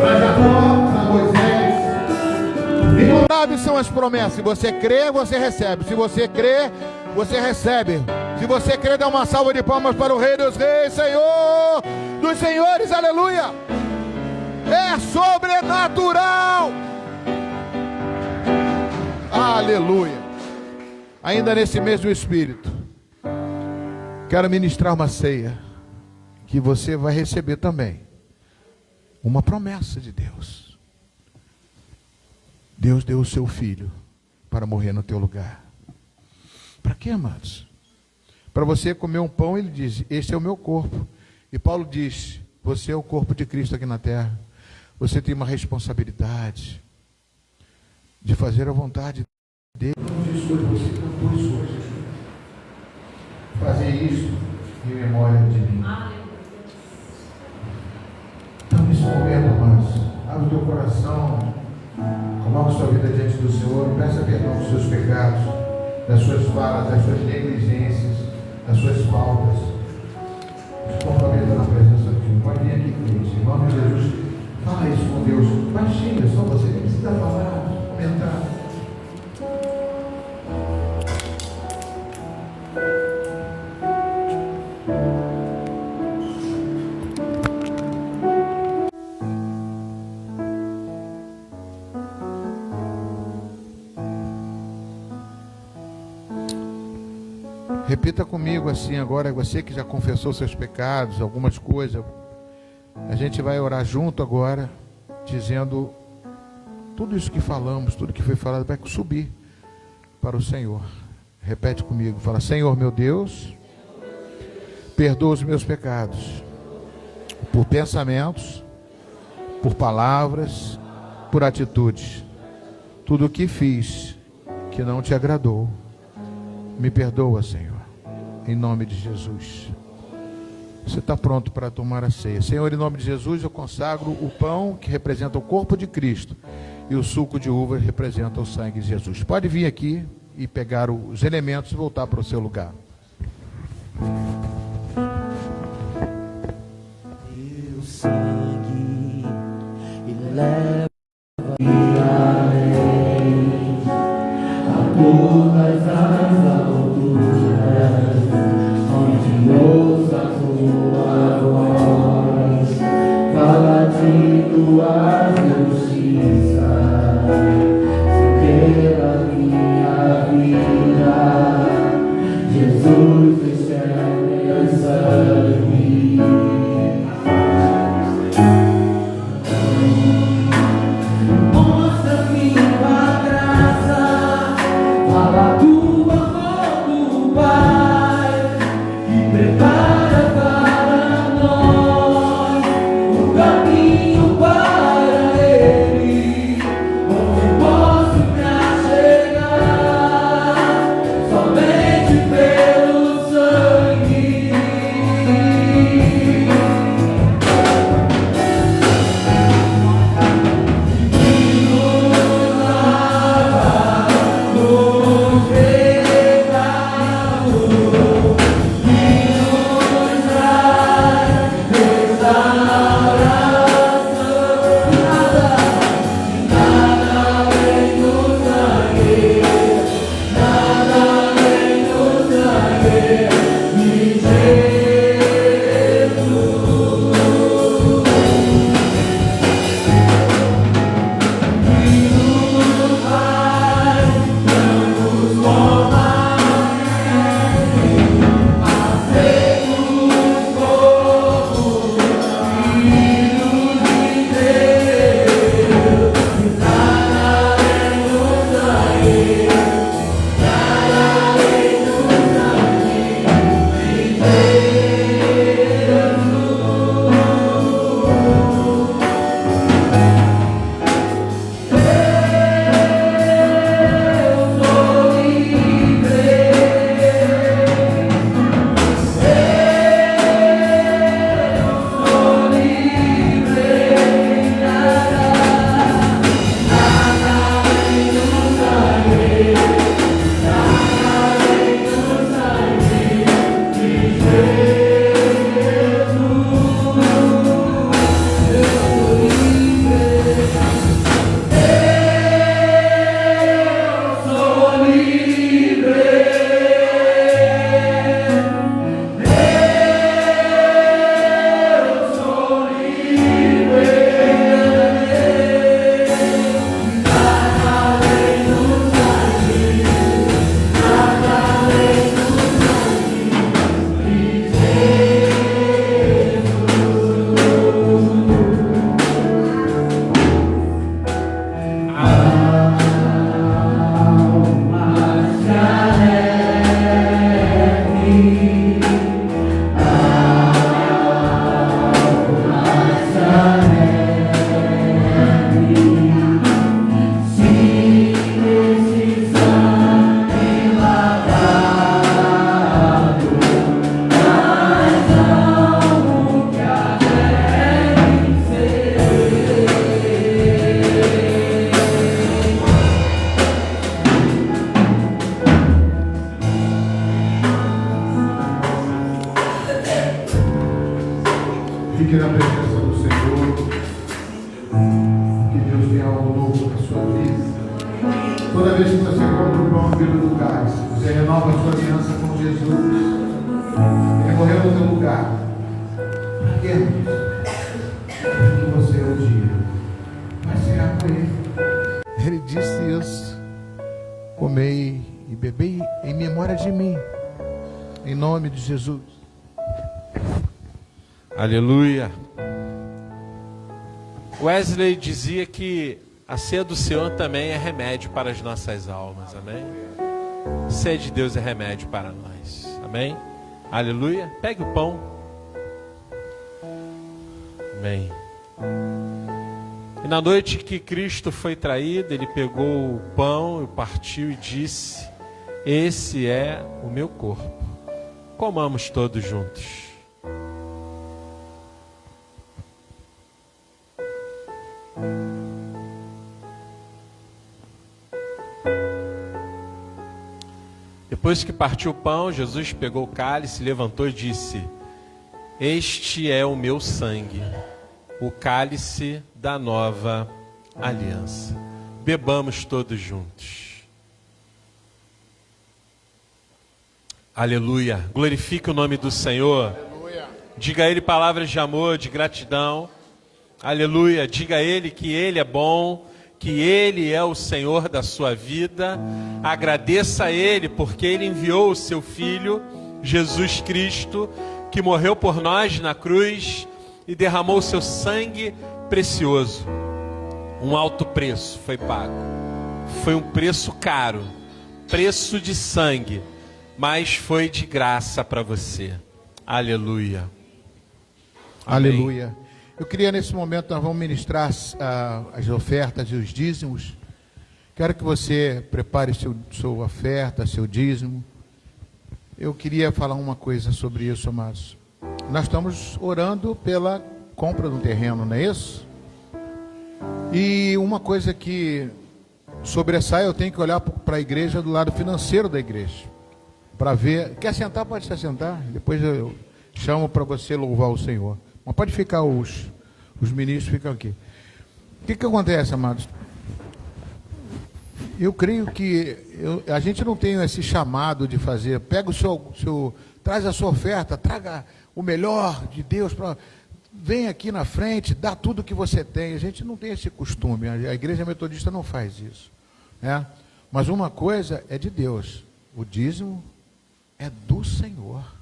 para Jacó, para Moisés. Incontáveis são as promessas. Se você crê, você recebe. Se você crê, você recebe. Se você crê, dá uma salva de palmas para o Rei dos Reis, Senhor dos Senhores, aleluia. É sobrenatural. Aleluia. Ainda nesse mesmo espírito, quero ministrar uma ceia que você vai receber também. Uma promessa de Deus. Deus deu o seu filho para morrer no teu lugar. Para quê, amados? Para você comer um pão, ele diz, este é o meu corpo. E Paulo diz, você é o corpo de Cristo aqui na terra. Você tem uma responsabilidade de fazer a vontade dele. Vamos escolher você propôs hoje. Fazer isso em memória de mim. Então, nesse momento, amados, abre o teu coração, coloca sua vida diante do Senhor, peça perdão dos seus pecados, das suas falhas, das suas negligências, das suas faltas. Se comprometa na presença de Deus. Pode vir aqui, crente, em nome de Jesus. Fala isso com Deus. Baixinho, só você nem precisa falar, comentar. Repita comigo assim agora, você que já confessou seus pecados, algumas coisas. A gente vai orar junto agora, dizendo tudo isso que falamos, tudo que foi falado, vai subir para o Senhor. Repete comigo, fala: Senhor meu Deus, perdoa os meus pecados, por pensamentos, por palavras, por atitudes. Tudo o que fiz que não te agradou, me perdoa, Senhor, em nome de Jesus. Você está pronto para tomar a ceia? Senhor, em nome de Jesus, eu consagro o pão que representa o corpo de Cristo e o suco de uva que representa o sangue de Jesus. Pode vir aqui e pegar os elementos e voltar para o seu lugar. Teu sangue e leva-me além a todas as alturas, onde ouça a tua voz, fala de tua justiça, se pela minha vida, Jesus, deixa teu sangue. Mostra-me tua graça, fala do amor do Pai, que prepara para nós o caminho para Ele, onde posso me achegar somente pelo sangue. Fique na presença do Senhor. Que Deus tenha algo novo na sua vida. Toda vez que você compra o pão pelo lugar, você renova a sua aliança com Jesus. Ele morreu no teu lugar. Por quê? Porque você um dia vai cear com Ele. Ele disse isso: comei e bebei em memória de mim, em nome de Jesus. Aleluia. Wesley dizia que A ceia do Senhor também é remédio para as nossas almas, amém? A ceia de Deus é remédio para nós, amém? Aleluia. Pegue o pão. Amém. E na noite que Cristo foi traído, ele pegou o pão, partiu e disse: esse é o meu corpo. Comamos todos juntos. Depois que partiu o pão, Jesus pegou o cálice, levantou e disse: este é o meu sangue, o cálice da nova aliança. Bebamos todos juntos. Aleluia. Glorifique o nome do Senhor. Aleluia. Diga a Ele palavras de amor, de gratidão. Aleluia. Diga a Ele que Ele é bom, que Ele é o Senhor da sua vida. Agradeça a Ele porque Ele enviou o seu Filho, Jesus Cristo, que morreu por nós na cruz e derramou o seu sangue precioso. Um alto preço foi pago. Foi um preço caro, preço de sangue, mas foi de graça para você. Aleluia. Amém. Aleluia. Eu queria nesse momento, nós vamos ministrar as ofertas e os dízimos. Quero que você prepare sua oferta, seu dízimo. Eu queria falar uma coisa sobre isso, amados. Nós estamos orando pela compra de um terreno, não é isso? E uma coisa que sobressai, eu tenho que olhar para a igreja do lado financeiro da igreja. Para ver. Quer sentar? Pode se sentar. Depois eu chamo para você louvar o Senhor. Mas pode ficar, os ministros ficam aqui. O que acontece, amados? Eu creio que a gente não tem esse chamado de fazer. Pega traz a sua oferta, traga o melhor de Deus, vem aqui na frente, dá tudo que você tem. A gente não tem esse costume, a igreja metodista não faz isso, né? Mas uma coisa é de Deus, o dízimo é do Senhor.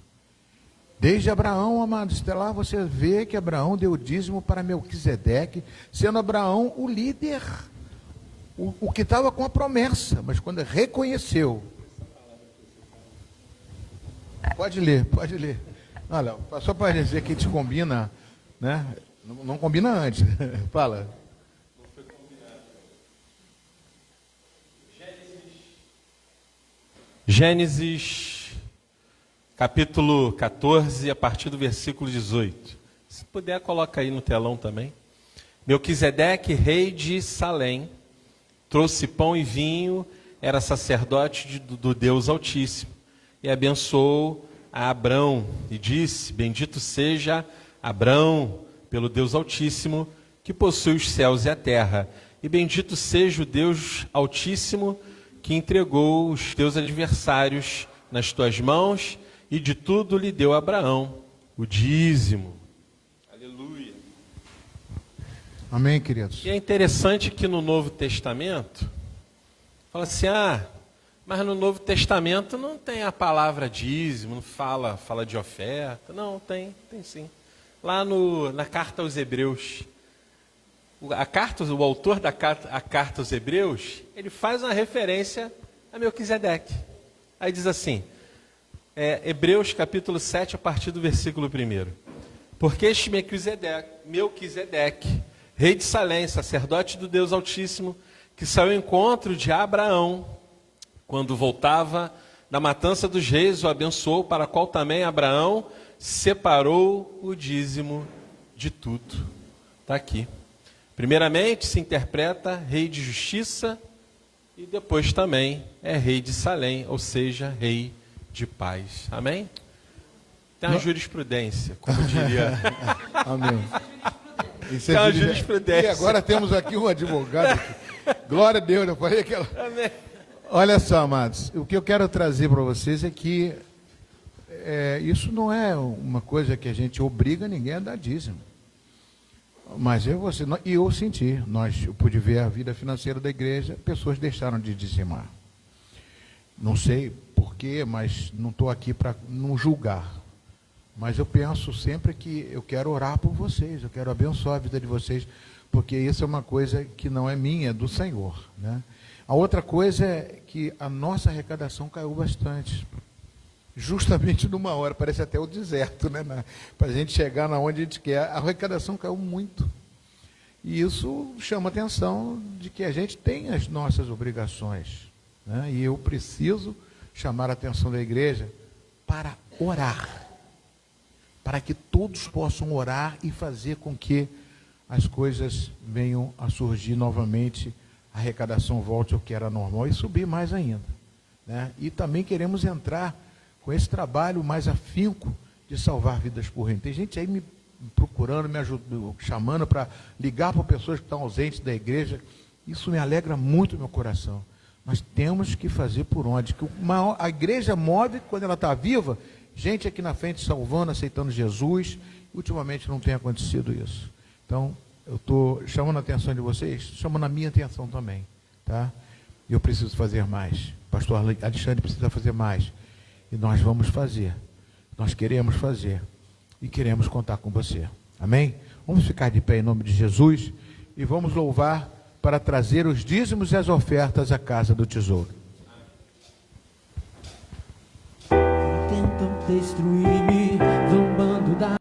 Desde Abraão, amados, até lá você vê que Abraão deu o dízimo para Melquisedeque, sendo Abraão o líder, o que estava com a promessa, mas quando reconheceu. Pode ler. Olha, só para dizer que a gente combina, né? Não combina antes. Fala. Não foi combinado. Gênesis, capítulo 14, a partir do versículo 18. Se puder, coloca aí no telão também. Melquisedeque, rei de Salém, trouxe pão e vinho, era sacerdote do Deus Altíssimo, e abençoou a Abrão, e disse: bendito seja Abrão pelo Deus Altíssimo, que possui os céus e a terra, e bendito seja o Deus Altíssimo, que entregou os teus adversários nas tuas mãos, e de tudo lhe deu a Abraão o dízimo. Aleluia. Amém, queridos. E é interessante que no Novo Testamento, fala assim, mas no Novo Testamento não tem a palavra dízimo, não fala de oferta. Não, tem sim. Lá na carta aos Hebreus, o autor da carta aos Hebreus, ele faz uma referência a Melquisedeque. Aí diz assim, Hebreus capítulo 7, a partir do versículo 1. Porque este Melquisedeque, rei de Salém, sacerdote do Deus Altíssimo, que saiu ao encontro de Abraão, quando voltava da matança dos reis, o abençoou, para a qual também Abraão separou o dízimo de tudo. Está aqui. Primeiramente se interpreta rei de justiça e depois também é rei de Salém, ou seja, rei de paz. Amém? Tem uma jurisprudência, como diria. Amém. Isso Tem uma jurisprudência. E agora temos aqui um advogado. Glória a Deus, eu falei aquela. Amém. Olha só, amados, o que eu quero trazer para vocês é que isso não é uma coisa que a gente obriga ninguém a dar dízimo. Mas eu senti, eu pude ver a vida financeira da igreja, pessoas deixaram de dizimar. Não sei porquê, mas não estou aqui para não julgar. Mas eu penso sempre que eu quero orar por vocês, eu quero abençoar a vida de vocês, porque isso é uma coisa que não é minha, é do Senhor, né? A outra coisa é que a nossa arrecadação caiu bastante, justamente numa hora, parece até o deserto, né? Para a gente chegar na onde a gente quer, a arrecadação caiu muito. E isso chama a atenção de que a gente tem as nossas obrigações, né? E eu preciso chamar a atenção da igreja para orar, para que todos possam orar e fazer com que as coisas venham a surgir novamente, a arrecadação volte ao que era normal e subir mais ainda, né? E também queremos entrar com esse trabalho mais afinco de salvar vidas por reino. Tem gente aí me procurando, me ajudando, chamando para ligar para pessoas que estão ausentes da igreja. Isso me alegra muito o meu coração. Mas temos que fazer por onde? Que a igreja move quando ela está viva, gente aqui na frente salvando, aceitando Jesus. Ultimamente não tem acontecido isso. Então, eu estou chamando a atenção de vocês, chamando a minha atenção também, tá? Eu preciso fazer mais. Pastor Alexandre precisa fazer mais. E nós vamos fazer. Nós queremos fazer. E queremos contar com você. Amém? Vamos ficar de pé em nome de Jesus e vamos louvar para trazer os dízimos e as ofertas à casa do tesouro. Tentam destruir-me, zombando da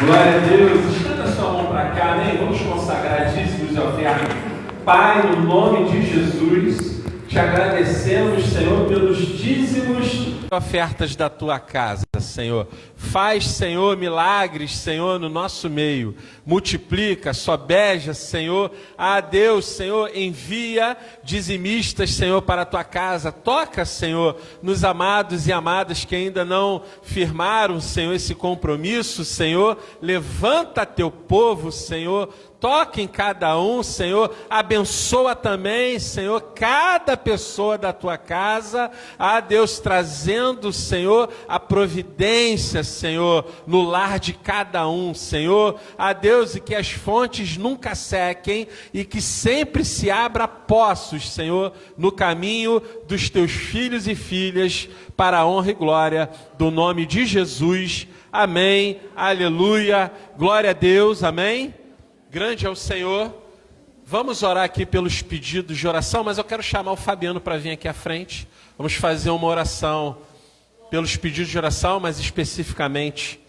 Glória a Deus. Estenda a sua mão para cá, amém? Vamos consagrar dízimos e ofertas. Pai, no nome de Jesus, te agradecemos, Senhor, pelos dízimos e ofertas da tua casa, Senhor. Faz, Senhor, milagres, Senhor, no nosso meio. Multiplica, sobeja, Senhor. Ah, Deus, Senhor, envia dizimistas, Senhor, para a tua casa. Toca, Senhor, nos amados e amadas que ainda não firmaram, Senhor, esse compromisso, Senhor. Levanta teu povo, Senhor. Toque em cada um, Senhor. Abençoa também, Senhor, cada pessoa da tua casa. Ah, Deus, trazendo, Senhor, a providência, Senhor, no lar de cada um, Senhor. Ah, Deus, e que as fontes nunca sequem e que sempre se abra poços, Senhor, no caminho dos teus filhos e filhas, para a honra e glória do nome de Jesus. Amém. Aleluia. Glória a Deus. Amém. Grande é o Senhor. Vamos orar aqui pelos pedidos de oração, mas eu quero chamar o Fabiano para vir aqui à frente. Vamos fazer uma oração pelos pedidos de oração, mas especificamente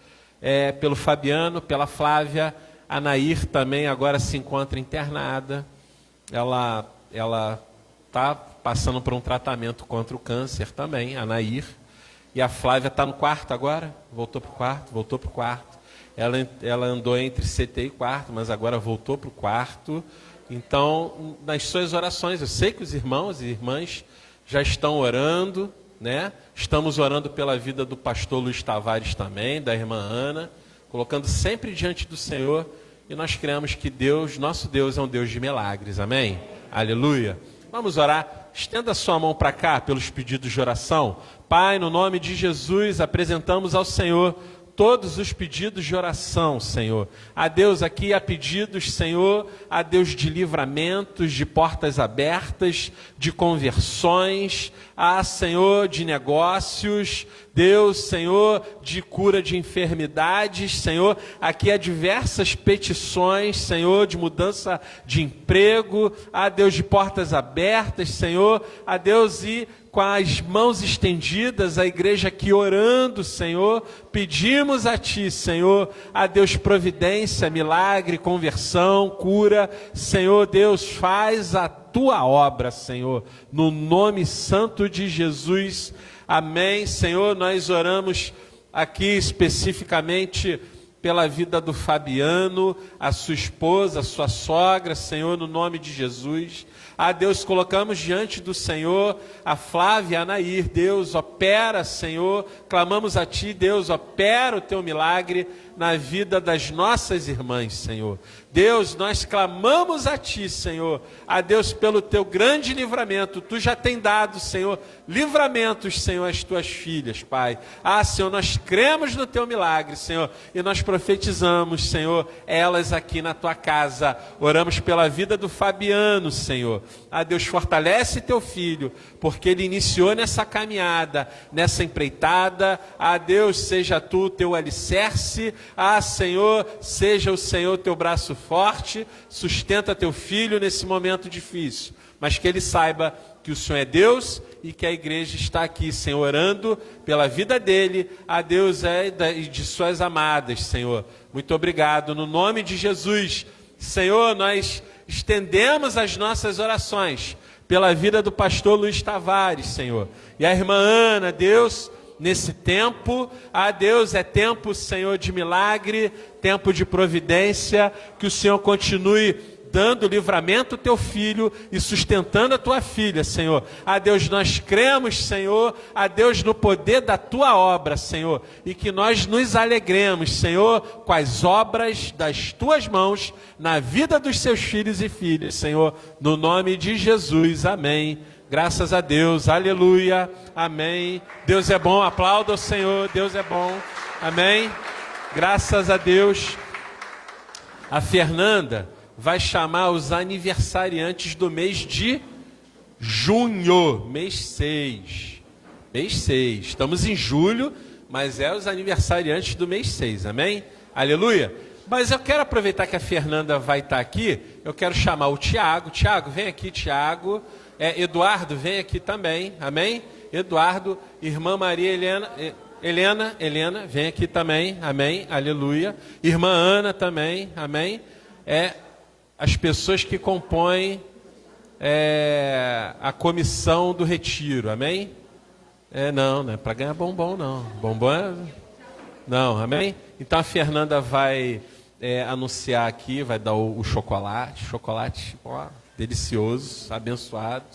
pelo Fabiano, pela Flávia. A Nair também agora se encontra internada. Ela está passando por um tratamento contra o câncer também, a Nair. E a Flávia está no quarto agora, voltou para o quarto. ela andou entre CT e quarto, mas agora voltou para o quarto. Então, nas suas orações, eu sei que os irmãos e irmãs já estão orando, né? Estamos orando pela vida do pastor Luiz Tavares também, da irmã Ana, colocando sempre diante do Senhor, e nós cremos que Deus, nosso Deus, é um Deus de milagres, amém? Aleluia! Vamos orar, estenda a sua mão para cá, pelos pedidos de oração. Pai, no nome de Jesus, apresentamos ao Senhor todos os pedidos de oração, Senhor. A Deus aqui há pedidos, Senhor, a Deus de livramentos, de portas abertas, de conversões, a Senhor de negócios, Deus, Senhor, de cura de enfermidades, Senhor, aqui há diversas petições, Senhor, de mudança de emprego, a Deus de portas abertas, Senhor, a Deus e com as mãos estendidas, a igreja aqui orando, Senhor, pedimos a Ti, Senhor, a Deus providência, milagre, conversão, cura, Senhor, Deus, faz a Tua obra, Senhor, no nome santo de Jesus, amém, Senhor, nós oramos aqui especificamente pela vida do Fabiano, a sua esposa, a sua sogra, Senhor, no nome de Jesus. Ah, Deus, colocamos diante do Senhor a Flávia e a Anair. Deus, opera, Senhor. Clamamos a Ti, Deus, opera o Teu milagre na vida das nossas irmãs, Senhor. Deus, nós clamamos a Ti, Senhor. A Deus, pelo Teu grande livramento. Tu já tem dado, Senhor, livramentos, Senhor, às Tuas filhas, Pai. Ah, Senhor, nós cremos no Teu milagre, Senhor, e nós profetizamos, Senhor, elas aqui na Tua casa. Oramos pela vida do Fabiano, Senhor. Ah, Deus, fortalece Teu filho, porque ele iniciou nessa caminhada, nessa empreitada. Ah, Deus, seja Tu o Teu alicerce. Ah, Senhor, seja o Senhor Teu braço forte, sustenta Teu filho nesse momento difícil, mas que ele saiba que o Senhor é Deus e que a igreja está aqui, Senhor, orando pela vida dele, a Deus e de suas amadas, Senhor. Muito obrigado, no nome de Jesus. Senhor, nós estendemos as nossas orações pela vida do pastor Luiz Tavares, Senhor, e a irmã Ana, Deus, nesse tempo, Deus, é tempo, Senhor, de milagre, tempo de providência, que o Senhor continue dando livramento ao Teu filho e sustentando a Tua filha, Senhor. Deus, nós cremos, Senhor, Deus, no poder da Tua obra, Senhor, e que nós nos alegremos, Senhor, com as obras das Tuas mãos na vida dos Seus filhos e filhas, Senhor, no nome de Jesus, amém. Graças a Deus, aleluia, amém. Deus é bom, aplauda o Senhor, Deus é bom, amém. Graças a Deus. A Fernanda vai chamar os aniversariantes do mês de junho, mês 6. Mês 6, estamos em julho, mas é os aniversariantes do mês 6, amém? Aleluia. Mas eu quero aproveitar que a Fernanda vai estar aqui, eu quero chamar o Tiago. Tiago, vem aqui, Tiago. Eduardo, vem aqui também, amém? Eduardo, irmã Maria Helena, vem aqui também, amém? Aleluia. Irmã Ana também, amém? As pessoas que compõem a comissão do retiro, amém? Não é para ganhar bombom, não. Bombom não, amém? Então a Fernanda vai anunciar aqui, vai dar o chocolate, ó, delicioso, abençoado.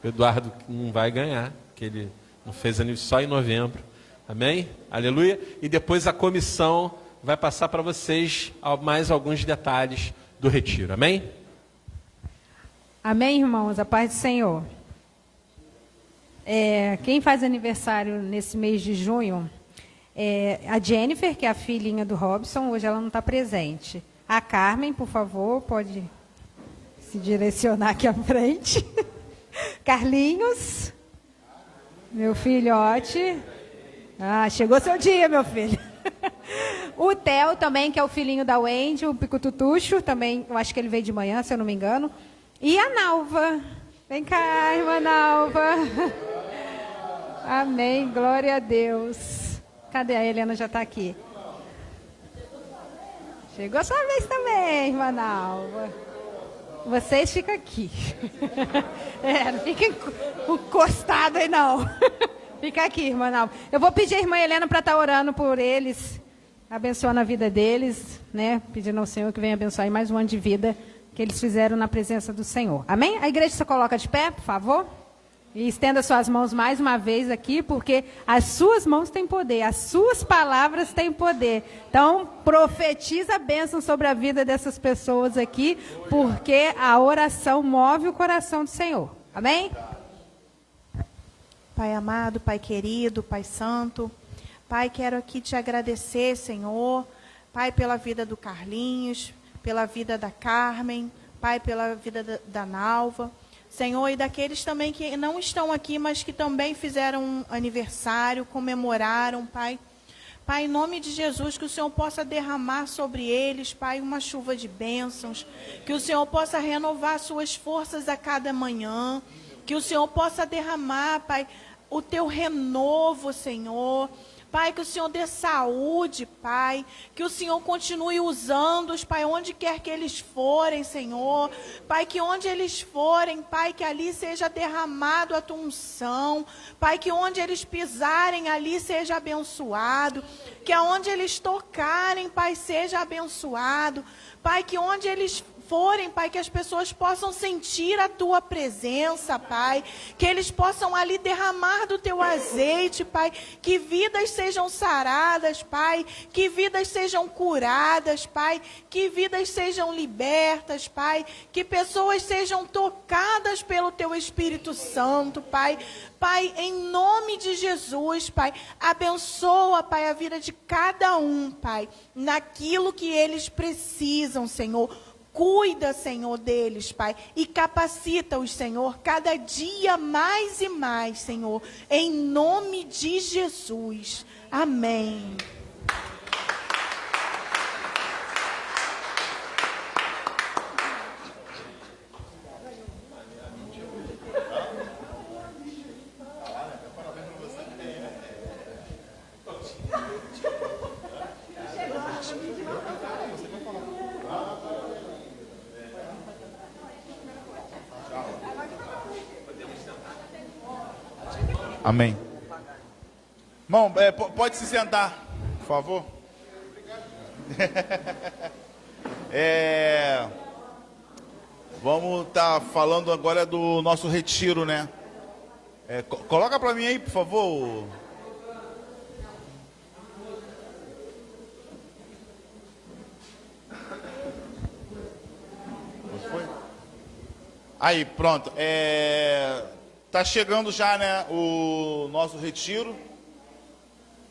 O Eduardo não vai ganhar, porque ele não fez aniversário só em novembro. Amém? Aleluia. E depois a comissão vai passar para vocês mais alguns detalhes do retiro. Amém? Amém, irmãos? A paz do Senhor. Quem faz aniversário nesse mês de junho é a Jennifer, que é a filhinha do Robson. Hoje ela não está presente. A Carmen, por favor, pode se direcionar aqui à frente. Carlinhos, meu filhote. Chegou seu dia, meu filho. O Theo também, que é o filhinho da Wendy, o Picututuxo, também, eu acho que ele veio de manhã, se eu não me engano. E a Nalva. Vem cá, irmã Nalva. Amém, glória a Deus. Cadê a Helena? Já está aqui. Chegou a sua vez também, irmã Nalva. Vocês ficam aqui. Não fiquem encostados aí, não. Fica aqui, irmã Nalva. Eu vou pedir a irmã Helena para estar orando por eles. abençoando a vida deles, né? Pedindo ao Senhor que venha abençoar aí mais um ano de vida que eles fizeram na presença do Senhor. Amém? A igreja se coloca de pé, por favor. E estenda suas mãos mais uma vez aqui, porque as suas mãos têm poder, as suas palavras têm poder. Então, profetiza a bênção sobre a vida dessas pessoas aqui, porque a oração move o coração do Senhor. Amém? Pai amado, Pai querido, Pai santo, Pai, quero aqui te agradecer, Senhor, Pai, pela vida do Carlinhos, pela vida da Carmen, Pai, pela vida da Nalva, Senhor, e daqueles também que não estão aqui, mas que também fizeram um aniversário, comemoraram, Pai. Pai, em nome de Jesus, que o Senhor possa derramar sobre eles, Pai, uma chuva de bênçãos, que o Senhor possa renovar suas forças a cada manhã, que o Senhor possa derramar, Pai, o teu renovo, Senhor. Pai, que o Senhor dê saúde, Pai, que o Senhor continue usando-os, Pai, onde quer que eles forem, Senhor. Pai, que onde eles forem, Pai, que ali seja derramado a tua unção. Pai, que onde eles pisarem, ali seja abençoado. Que aonde eles tocarem, Pai, seja abençoado. Pai, que onde eles forem, Pai, que as pessoas possam sentir a tua presença, Pai, que eles possam ali derramar do teu azeite, Pai, que vidas sejam saradas, Pai, que vidas sejam curadas, Pai, que vidas sejam libertas, Pai, que pessoas sejam tocadas pelo teu Espírito Santo, Pai. Pai, em nome de Jesus, Pai, abençoa, Pai, a vida de cada um, Pai, naquilo que eles precisam, Senhor. Cuida, Senhor, deles, Pai, e capacita-os, Senhor, cada dia mais e mais, Senhor, em nome de Jesus. Amém. Amém. Irmão, pode se sentar, por favor. Vamos estar falando agora do nosso retiro, né? Coloca para mim aí, por favor. Foi? Aí, pronto. Tá chegando já, né, o nosso retiro.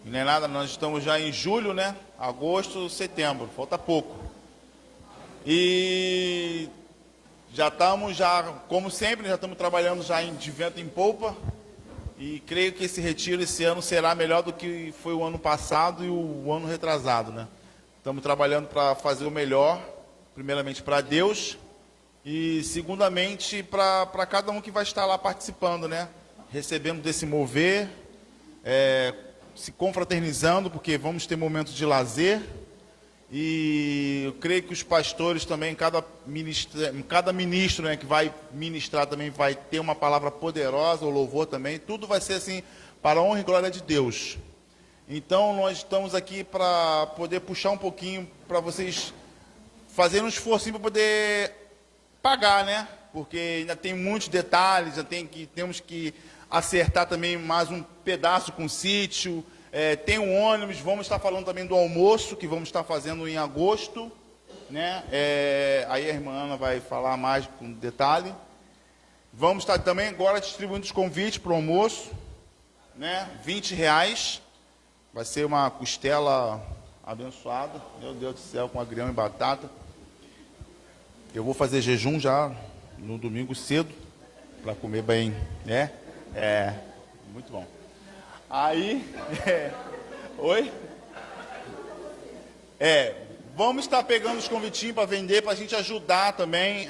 Não é nada, nós estamos já em julho, né? Agosto, setembro, falta pouco. E já estamos, como sempre, já estamos trabalhando já de vento em polpa. E creio que esse retiro esse ano será melhor do que foi o ano passado e o ano retrasado, né? Estamos trabalhando para fazer o melhor, primeiramente para Deus. E, segundamente, para cada um que vai estar lá participando, né? Recebendo desse mover, se confraternizando, porque vamos ter momentos de lazer. E eu creio que os pastores também, cada ministro, né, que vai ministrar também vai ter uma palavra poderosa, o louvor também. Tudo vai ser assim, para a honra e glória de Deus. Então, nós estamos aqui para poder puxar um pouquinho, para vocês fazerem um esforço para poder pagar, né? Porque ainda tem muitos detalhes, temos que acertar também mais um pedaço com o sítio, tem um ônibus, vamos estar falando também do almoço, que vamos estar fazendo em agosto, né? Aí a irmã Ana vai falar mais com detalhe. Vamos estar também agora distribuindo os convites para o almoço, né? R$20, vai ser uma costela abençoada, meu Deus do céu, com agrião e batata. Eu vou fazer jejum já no domingo cedo, para comer bem, né? Muito bom. Aí, oi? Vamos estar pegando os convitinhos para vender, para a gente ajudar também,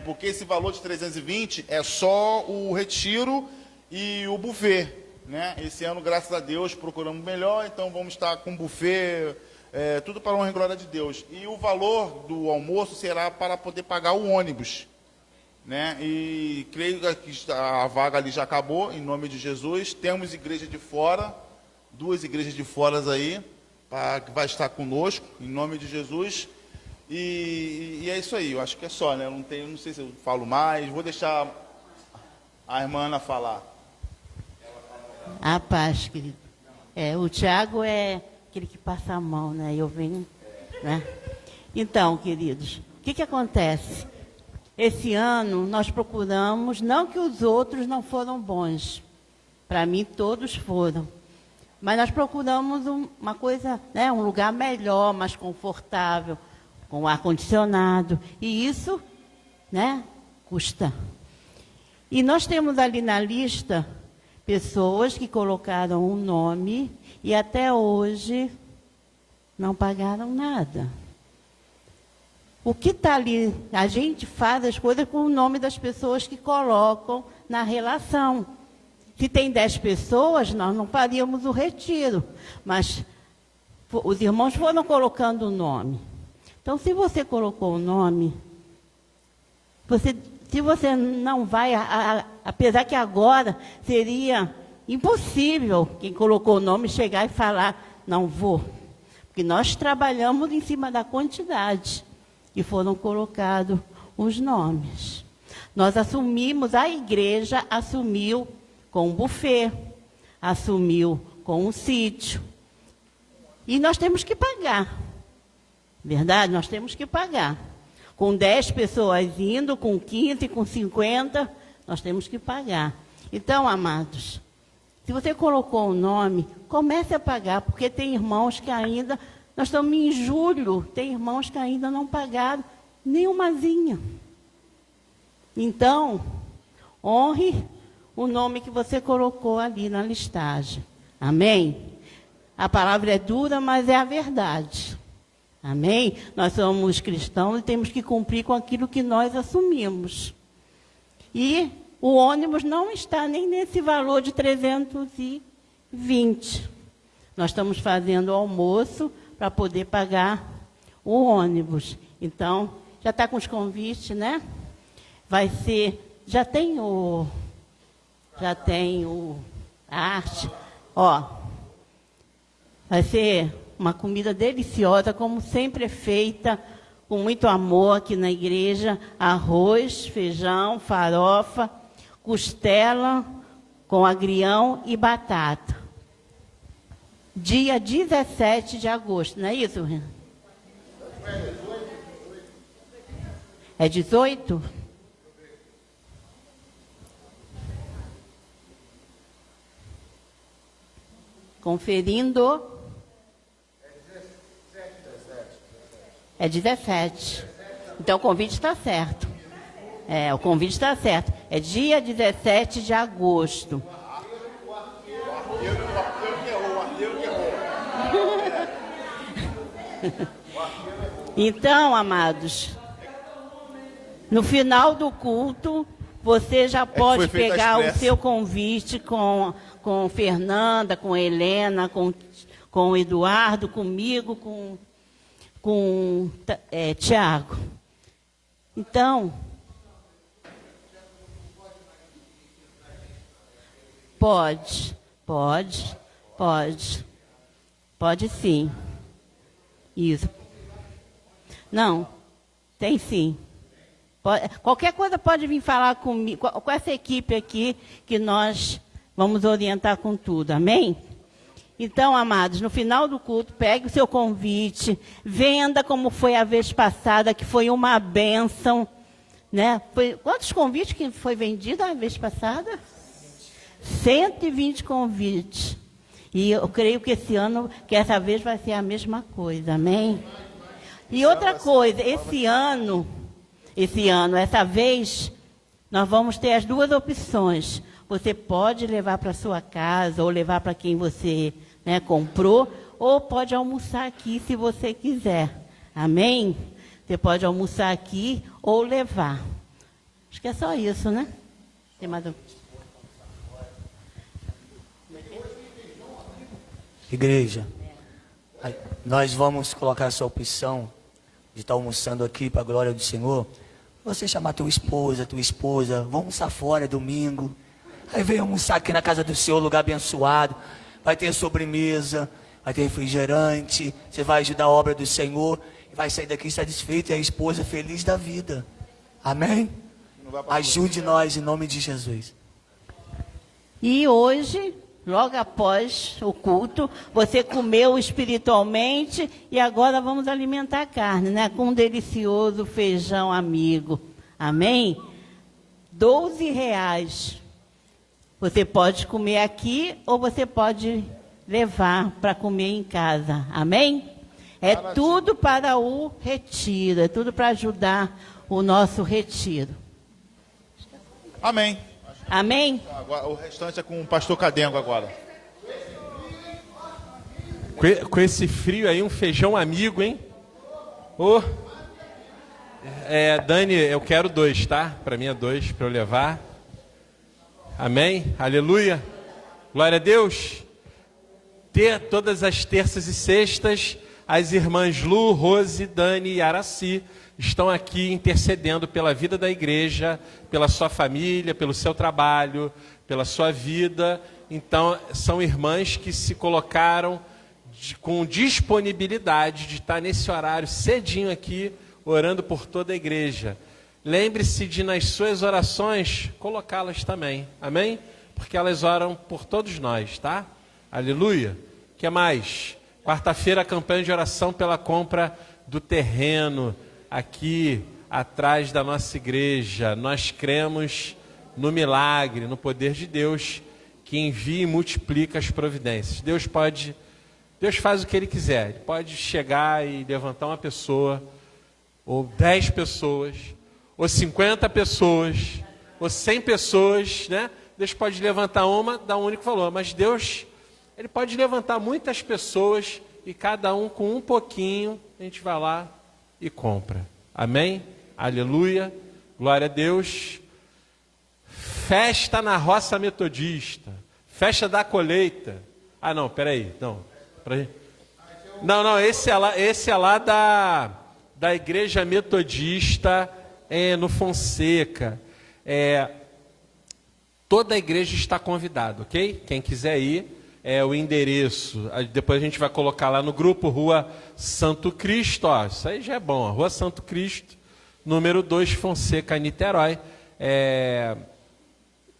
porque esse valor de 320 é só o retiro e o buffet, né? Esse ano, graças a Deus, procuramos melhor, então vamos estar com buffet, tudo para a honra e glória de Deus. E o valor do almoço será para poder pagar o ônibus, né? E creio que a vaga ali já acabou, em nome de Jesus. Temos igreja de fora, 2 igrejas de fora aí, que vai estar conosco, em nome de Jesus. E é isso aí, eu acho que é só, né? Não sei se eu falo mais, vou deixar a irmã Ana falar. A paz, querido. O Tiago é aquele que passa a mão, né? Eu venho, né? Então, queridos, o que acontece? Esse ano nós procuramos, não que os outros não foram bons, para mim todos foram, mas nós procuramos uma coisa, né? Um lugar melhor, mais confortável, com ar-condicionado, e isso, né? Custa. E nós temos ali na lista pessoas que colocaram um nome e até hoje não pagaram nada. O que está ali, a gente faz as coisas com o nome das pessoas que colocam na relação. Se tem 10 pessoas, nós não faríamos o retiro, mas os irmãos foram colocando o nome. Então, se você colocou o nome, se você não vai, apesar que agora seria impossível quem colocou o nome chegar e falar, não vou. Porque nós trabalhamos em cima da quantidade e foram colocados os nomes. Nós assumimos, a igreja assumiu com um buffet, assumiu com um sítio. E nós temos que pagar. Verdade? Nós temos que pagar. Com 10 pessoas indo, com 15, com 50, nós temos que pagar. Então, amados, se você colocou o nome, comece a pagar, porque tem irmãos que ainda, nós estamos em julho, tem irmãos que ainda não pagaram nenhumazinha. Então, honre o nome que você colocou ali na listagem. Amém? A palavra é dura, mas é a verdade. Amém? Nós somos cristãos e temos que cumprir com aquilo que nós assumimos. E o ônibus não está nem nesse valor de 320. Nós estamos fazendo o almoço para poder pagar o ônibus. Então, já está com os convites, né? Vai ser, já tem a arte. Ó, vai ser uma comida deliciosa, como sempre é feita, com muito amor aqui na igreja. Arroz, feijão, farofa, costela com agrião e batata. Dia 17 de agosto, não é isso, Renan? É 18? Conferindo. É 17. Então o convite está certo. O convite está certo. É dia 17 de agosto. Então, amados, no final do culto, você já pode pegar o seu convite com Fernanda, com Helena, com o Eduardo, comigo, com Tiago. Então, pode sim. Isso. Não, tem sim. Qualquer coisa pode vir falar comigo, com essa equipe aqui, que nós vamos orientar com tudo, amém? Então, amados, no final do culto, pegue o seu convite, venda como foi a vez passada, que foi uma bênção, né? Quantos convites que foi vendido a vez passada? 120 convites. E eu creio que esse ano, que essa vez vai ser a mesma coisa, amém? E outra coisa, essa vez, nós vamos ter as duas opções. Você pode levar para sua casa, ou levar para quem você, né, comprou, ou pode almoçar aqui, se você quiser. Amém? Você pode almoçar aqui ou levar. Acho que é só isso, né? Tem mais um? Igreja, nós vamos colocar essa opção de estar almoçando aqui para a glória do Senhor. Você chamar tua esposa, vamos almoçar fora domingo. Aí vem almoçar aqui na casa do Senhor, lugar abençoado. Vai ter sobremesa, vai ter refrigerante, você vai ajudar a obra do Senhor, e vai sair daqui satisfeito e a esposa feliz da vida. Amém? Ajude nós em nome de Jesus. E hoje, logo após o culto, você comeu espiritualmente e agora vamos alimentar a carne, né? Com um delicioso feijão amigo. Amém? R$12. Você pode comer aqui ou você pode levar para comer em casa. Amém? É tudo para o retiro, é tudo para ajudar o nosso retiro. Amém. Amém? Agora, o restante é com o pastor Cadengo agora. Com esse frio aí, um feijão amigo, hein? Ô. Dani, eu quero 2, tá? Para mim é 2, para eu levar. Amém? Aleluia. Glória a Deus. Todas as terças e sextas, as irmãs Lu, Rose, Dani e Araci estão aqui intercedendo pela vida da igreja, pela sua família, pelo seu trabalho, pela sua vida. Então, são irmãs que se colocaram com disponibilidade de estar nesse horário cedinho aqui, orando por toda a igreja. Lembre-se de, nas suas orações, colocá-las também. Amém? Porque elas oram por todos nós, tá? Aleluia. O que mais? Quarta-feira, a campanha de oração pela compra do terreno aqui atrás da nossa igreja. Nós cremos no milagre, no poder de Deus, que envia e multiplica as providências. Deus faz o que Ele quiser. Ele pode chegar e levantar uma pessoa, ou 10 pessoas, ou 50 pessoas, ou 100 pessoas, né? Deus pode levantar uma, dar um único valor, mas Deus, Ele pode levantar muitas pessoas e cada um com um pouquinho, a gente vai lá e compra. Amém? Aleluia. Glória a Deus. Festa na roça metodista. Festa da colheita. Ah, não, peraí. Não, esse é lá da igreja metodista no Fonseca. Toda a igreja está convidada, ok? Quem quiser ir, o endereço. Depois a gente vai colocar lá no grupo, Rua Santo Cristo. Ó, isso aí já é bom. Rua Santo Cristo, número 2, Fonseca, Niterói.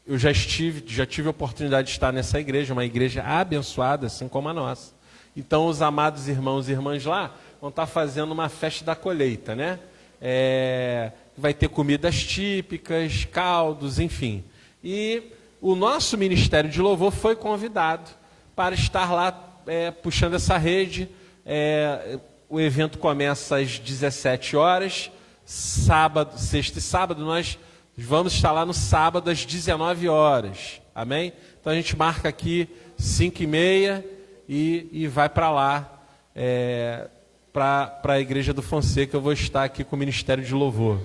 Eu já tive a oportunidade de estar nessa igreja, uma igreja abençoada, assim como a nossa. Então, os amados irmãos e irmãs lá vão estar fazendo uma festa da colheita, né? Vai ter comidas típicas, caldos, enfim. E o nosso Ministério de Louvor foi convidado para estar lá puxando essa rede. O evento começa às 17 horas, sexta e sábado. Nós vamos estar lá no sábado às 19 horas. Amém? Então a gente marca aqui 5h30 e vai para lá, para a Igreja do Fonseca. Eu vou estar aqui com o Ministério de Louvor.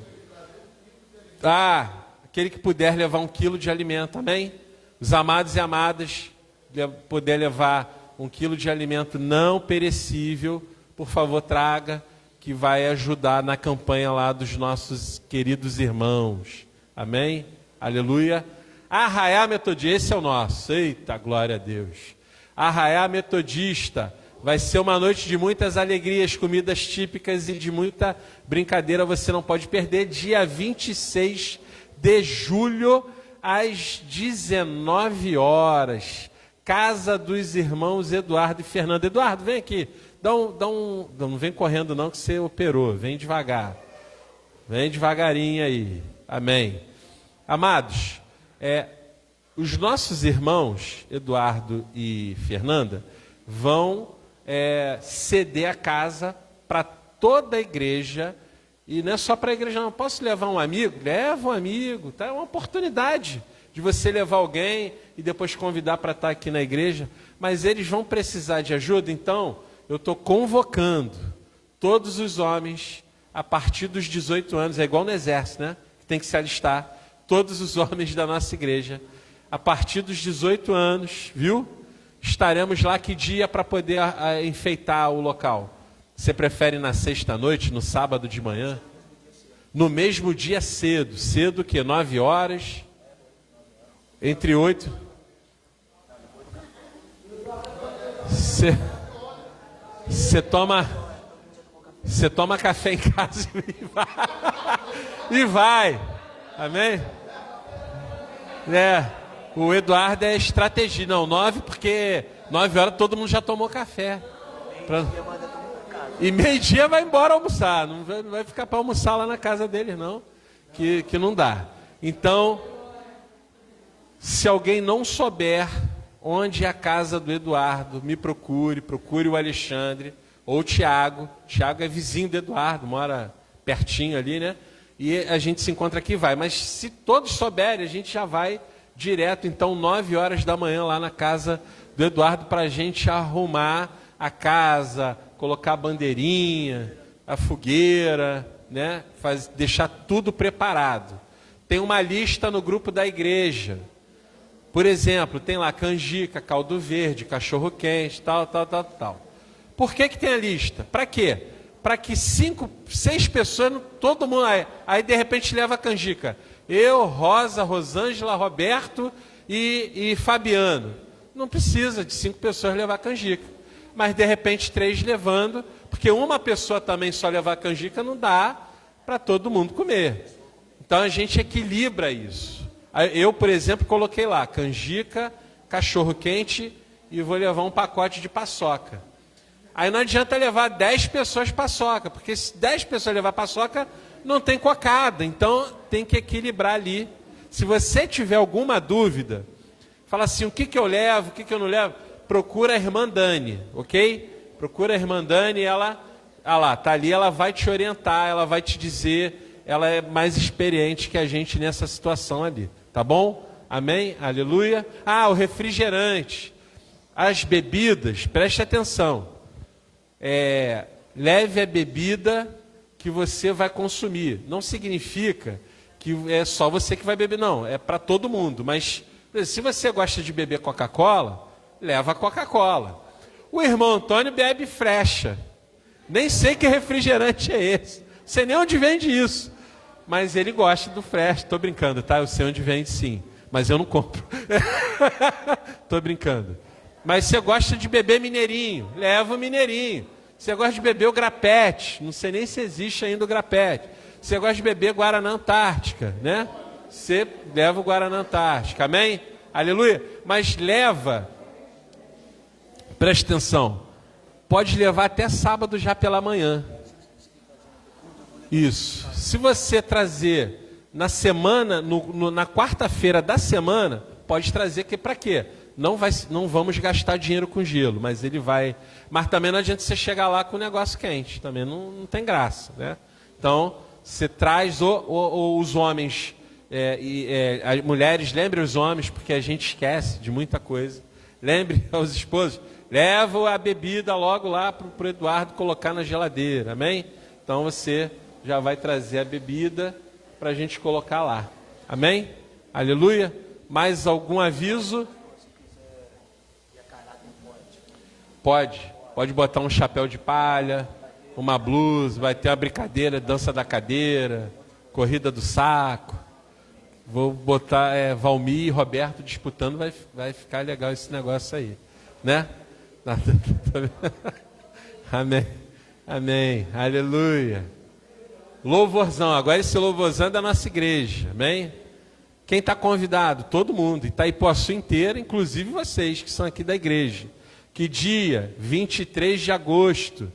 Aquele que puder levar 1 quilo de alimento, amém? Os amados e amadas, puder levar 1 quilo de alimento não perecível, por favor, traga, que vai ajudar na campanha lá dos nossos queridos irmãos. Amém? Aleluia. Arraiá Metodista, esse é o nosso. Eita, glória a Deus. Arraiá Metodista. Vai ser uma noite de muitas alegrias, comidas típicas e de muita brincadeira. Você não pode perder. Dia 26 de julho, às 19 horas. Casa dos irmãos Eduardo e Fernando. Eduardo, vem aqui. Não vem correndo não, que você operou. Vem devagar. Vem devagarinho aí. Amém. Amados, os nossos irmãos, Eduardo e Fernanda, vão ceder a casa para toda a igreja. E não é só para a igreja, não. Posso levar um amigo? Leva um amigo. Tá? É uma oportunidade de você levar alguém e depois convidar para estar aqui na igreja. Mas eles vão precisar de ajuda, então eu estou convocando todos os homens a partir dos 18 anos, é igual no exército, né? Tem que se alistar. Todos os homens da nossa igreja, a partir dos 18 anos, viu? Estaremos lá que dia para poder enfeitar o local? Você prefere na sexta-noite, no sábado de manhã? No mesmo dia cedo. Cedo que 9 horas? Entre 8... Você toma café em casa e vai. E vai. Amém? O Eduardo é estratégia. Não, 9, porque 9 horas todo mundo já tomou café. E meio-dia vai embora almoçar. Não vai ficar para almoçar lá na casa deles, não. Que não dá. Então, se alguém não souber onde é a casa do Eduardo, me procure o Alexandre ou o Tiago. Tiago é vizinho do Eduardo, mora pertinho ali, né? E a gente se encontra aqui e vai. Mas se todos souberem, a gente já vai direto, então, 9 horas da manhã lá na casa do Eduardo para a gente arrumar a casa, colocar a bandeirinha, a fogueira, né? Deixar tudo preparado. Tem uma lista no grupo da igreja. Por exemplo, tem lá canjica, caldo verde, cachorro quente, tal. Por que tem a lista? Para quê? Para que 5, 6 pessoas, todo mundo aí de repente leva a canjica. Eu, Rosa, Rosângela, Roberto e Fabiano. Não precisa de 5 pessoas levar canjica. Mas de repente 3 levando, porque uma pessoa também só levar canjica não dá para todo mundo comer. Então a gente equilibra isso. Eu, por exemplo, coloquei lá canjica, cachorro quente e vou levar um pacote de paçoca. Aí não adianta levar 10 pessoas paçoca, porque se 10 pessoas levar paçoca, não tem cocada. Então tem que equilibrar ali. Se você tiver alguma dúvida, fala assim, o que eu levo, o que eu não levo, procura a irmã Dani, ok? Procura a irmã Dani, ela tá ali, ela vai te orientar, ela vai te dizer, ela é mais experiente que a gente nessa situação ali. Tá bom? Amém? Aleluia. O refrigerante. As bebidas, preste atenção. Leve a bebida que você vai consumir. Não significa que é só você que vai beber, não. É para todo mundo. Mas se você gosta de beber Coca-Cola, leva Coca-Cola. O irmão Antônio bebe Frecha. Nem sei que refrigerante é esse. Não sei nem onde vende isso. Mas ele gosta do Fresh. Estou brincando, tá? Eu sei onde vende sim. Mas eu não compro. Estou brincando. Mas você gosta de beber mineirinho? Leva o mineirinho. Você gosta de beber o grapete? Não sei nem se existe ainda o grapete. Você gosta de beber Guaraná Antártica, né? Você leva o Guaraná Antártica. Amém? Aleluia. Mas leva... Preste atenção. Pode levar até sábado já pela manhã. Isso. Se você trazer na semana, na quarta-feira da semana, pode trazer que para quê? Não vamos gastar dinheiro com gelo, mas ele vai. Mas também não adianta você chegar lá com o negócio quente, também não tem graça, né? Então você traz os homens as mulheres, lembre os homens, porque a gente esquece de muita coisa. Lembre aos esposos, leva a bebida logo lá para o Eduardo colocar na geladeira, amém? Então você já vai trazer a bebida para a gente colocar lá. Amém? Aleluia. Mais algum aviso? Pode botar um chapéu de palha, uma blusa, vai ter uma brincadeira, dança da cadeira, corrida do saco. Vou botar Valmir e Roberto disputando, vai ficar legal esse negócio aí. Né? Amém. Amém. Aleluia. Louvorzão, agora esse louvorzão é da nossa igreja, amém? Quem está convidado? Todo mundo, Itaipuaçu inteira, inclusive vocês que são aqui da igreja. Que dia? 23 de agosto,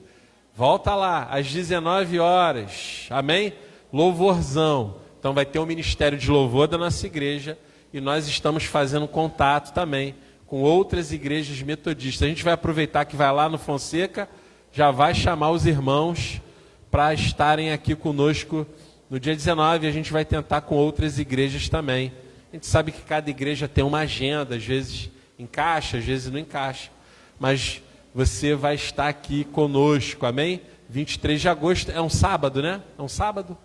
volta lá, às 19 horas, amém? Louvorzão, então vai ter um ministério de louvor da nossa igreja e nós estamos fazendo contato também com outras igrejas metodistas. A gente vai aproveitar que vai lá no Fonseca, já vai chamar os irmãos para estarem aqui conosco no dia 19, a gente vai tentar com outras igrejas também. A gente sabe que cada igreja tem uma agenda, às vezes encaixa, às vezes não encaixa. Mas você vai estar aqui conosco, amém? 23 de agosto, é um sábado, né? É um sábado?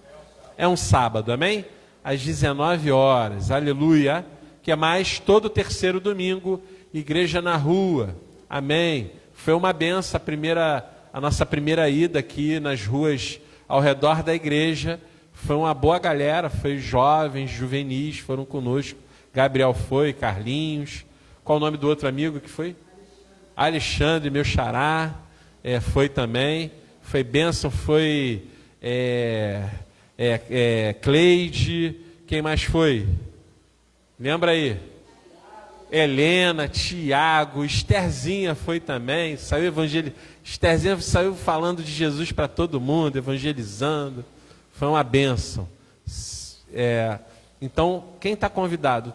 É um sábado, amém? Às 19 horas, aleluia. Que é mais todo terceiro domingo, igreja na rua, amém? Foi uma benção a nossa primeira ida aqui nas ruas ao redor da igreja. Foi uma boa galera, foi jovens, juvenis, foram conosco. Gabriel foi, Carlinhos. Qual o nome do outro amigo que foi? Alexandre, meu xará. foi também. Foi bênção, foi Cleide. Quem mais foi? Lembra aí? Helena, Tiago, Estherzinha foi também. Estherzinha saiu falando de Jesus para todo mundo, evangelizando. Foi uma bênção. Então, quem está convidado?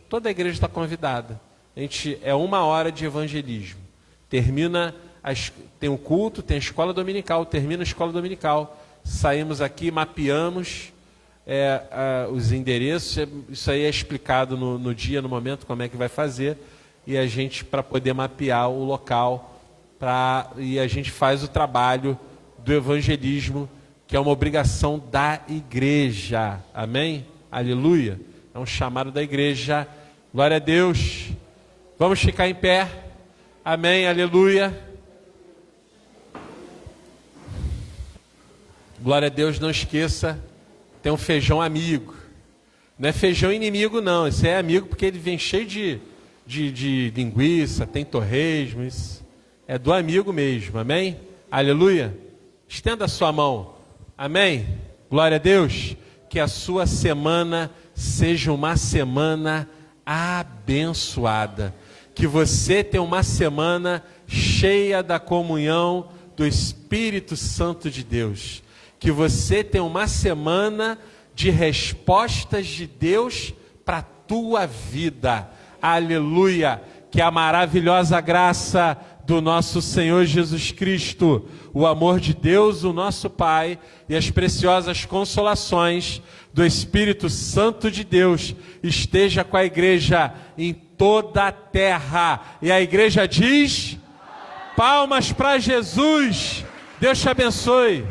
Toda a igreja está convidada. A gente, é 1 hora de evangelismo. Tem o culto, tem a escola dominical, termina a escola dominical. Saímos aqui, mapeamos os endereços. Isso aí é explicado no dia, no momento, como é que vai fazer. E a gente, para poder mapear o local, e a gente faz o trabalho do evangelismo, que é uma obrigação da igreja. Amém? Aleluia. É um chamado da igreja. Glória a Deus. Vamos ficar em pé. Amém, aleluia. Glória a Deus, não esqueça, tem um feijão amigo. Não é feijão inimigo, não. Esse é amigo porque ele vem cheio de linguiça, tem torresmo. Isso é do amigo mesmo, amém? Aleluia. Estenda a sua mão, amém? Glória a Deus. Que a sua semana seja uma semana abençoada. Que você tenha uma semana cheia da comunhão do Espírito Santo de Deus. Que você tenha uma semana de respostas de Deus para a tua vida. Aleluia. Que a maravilhosa graça do nosso Senhor Jesus Cristo, o amor de Deus, o nosso Pai, e as preciosas consolações do Espírito Santo de Deus esteja com a igreja em toda a terra. E a igreja diz: palmas para Jesus. Deus te abençoe.